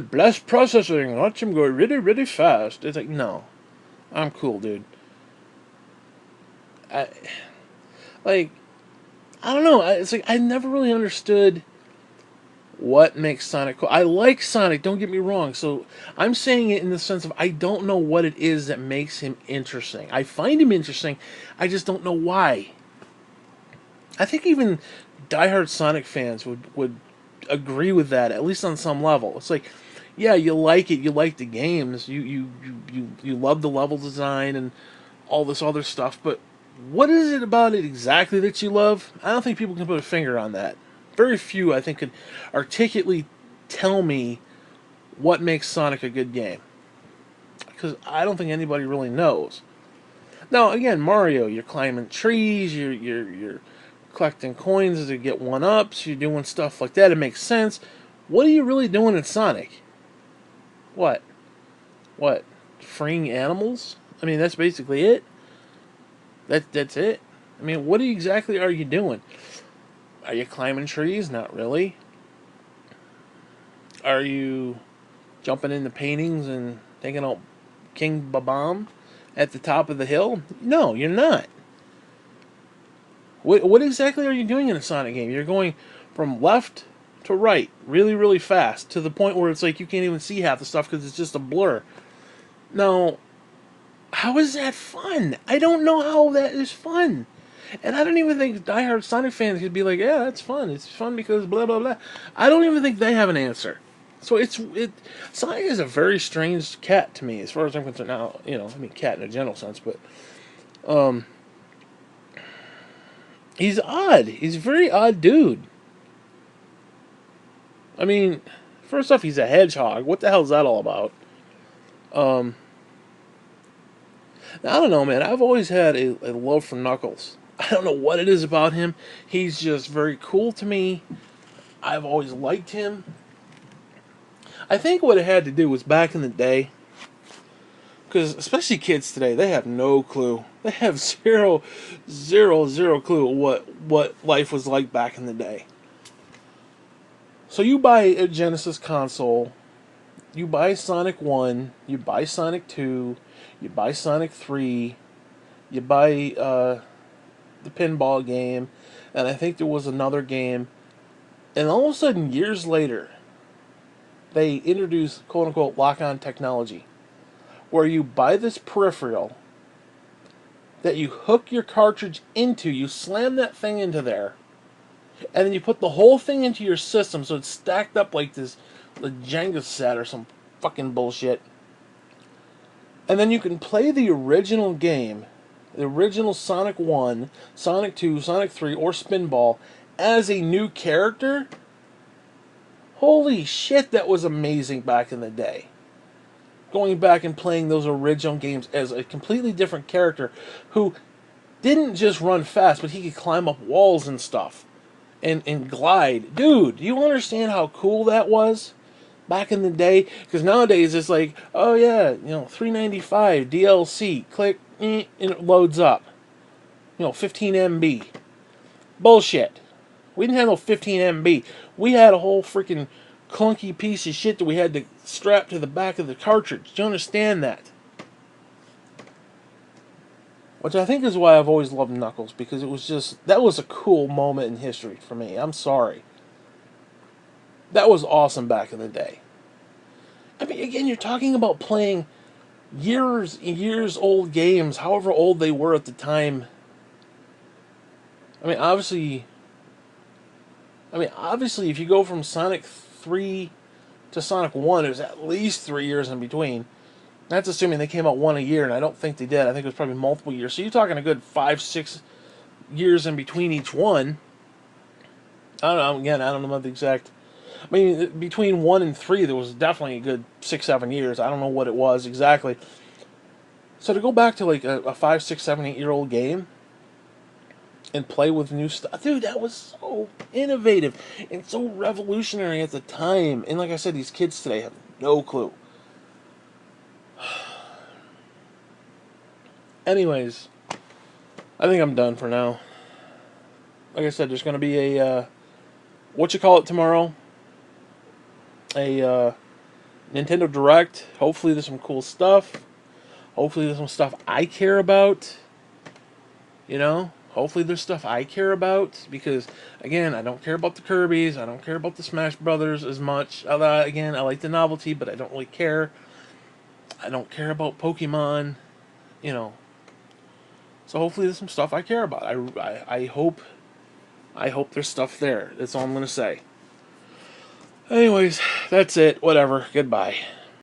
Blast processing, watch him go really, really fast. It's like, no, I'm cool, dude. I don't know. It's like I never really understood what makes Sonic cool. I like Sonic, don't get me wrong. So I'm saying it in the sense of I don't know what it is that makes him interesting. I find him interesting, I just don't know why. I think even diehard Sonic fans would agree with that, at least on some level. It's like, yeah, you like it, you like the games, you love the level design and all this other stuff, but what is it about it exactly that you love? I don't think people can put a finger on that. Very few, I think, could articulately tell me what makes Sonic a good game. Because I don't think anybody really knows. Now, again, Mario, you're climbing trees, you're collecting coins to get 1-ups, you're doing stuff like that, it makes sense. What are you really doing in Sonic? What? What? Freeing animals? I mean, that's basically it. That's it. I mean, what exactly are you doing? Are you climbing trees? Not really. Are you jumping into paintings and taking out King Babam at the top of the hill? No, you're not. What exactly are you doing in a Sonic game? You're going from left to right really, really fast to the point where it's like you can't even see half the stuff because it's just a blur. Now, how is that fun? I don't know how that is fun. And I don't even think diehard Sonic fans could be like, yeah, that's fun. It's fun because blah, blah, blah. I don't even think they have an answer. So Sonic is a very strange cat to me, as far as I'm concerned. Now, I mean cat in a general sense, but he's odd. He's a very odd dude. I mean, first off, he's a hedgehog. What the hell is that all about? Now, I don't know, man. I've always had a love for Knuckles. I don't know what it is about him. He's just very cool to me. I've always liked him. I think what it had to do was back in the day, because especially kids today, they have no clue. They have zero clue what life was like back in the day. So you buy a Genesis console, you buy Sonic 1, you buy Sonic 2, you buy Sonic 3, you buy the pinball game, and I think there was another game, and all of a sudden, years later, they introduce quote-unquote lock-on technology, where you buy this peripheral, that you hook your cartridge into. You slam that thing into there, and then you put the whole thing into your system, so it's stacked up like this, the Jenga set or some fucking bullshit. And then you can play the original game, the original Sonic 1, Sonic 2, Sonic 3, or Spinball as a new character. Holy shit, that was amazing back in the day. Going back and playing those original games as a completely different character who didn't just run fast, but he could climb up walls and stuff and glide. Dude, do you understand how cool that was back in the day? Because nowadays it's like, oh yeah, $3.95 DLC, click, and it loads up. 15 MB. Bullshit. We didn't have no 15 MB. We had a whole freaking clunky piece of shit that we had to strap to the back of the cartridge. Do you understand that? Which I think is why I've always loved Knuckles, because that was a cool moment in history for me. I'm sorry. That was awesome back in the day. I mean, again, you're talking about playing years old games, however old they were at the time. I mean, obviously, if you go from Sonic 3 to Sonic 1, there's at least 3 years in between. That's assuming they came out one a year, and I don't think they did. I think it was probably multiple years. So you're talking a good 5-6 years in between each one. I don't know. Again, I don't know about the exact. I mean, between 1 and 3, there was definitely a good 6-7 years. I don't know what it was exactly. So to go back to like a 5, 6, 7, 8-year-old game and play with new stuff, dude, that was so innovative and so revolutionary at the time. And like I said, these kids today have no clue. Anyways, I think I'm done for now. Like I said, there's going to be a tomorrow, a Nintendo Direct. Hopefully there's some cool stuff. Hopefully there's some stuff I care about. Hopefully there's stuff I care about, because again, I don't care about the Kirbys, I don't care about the Smash Brothers as much. Again, I like the novelty, but I don't really care. I don't care about Pokemon, So hopefully there's some stuff I care about. I hope there's stuff there. That's all I'm gonna say. Anyways, that's it. Whatever. Goodbye.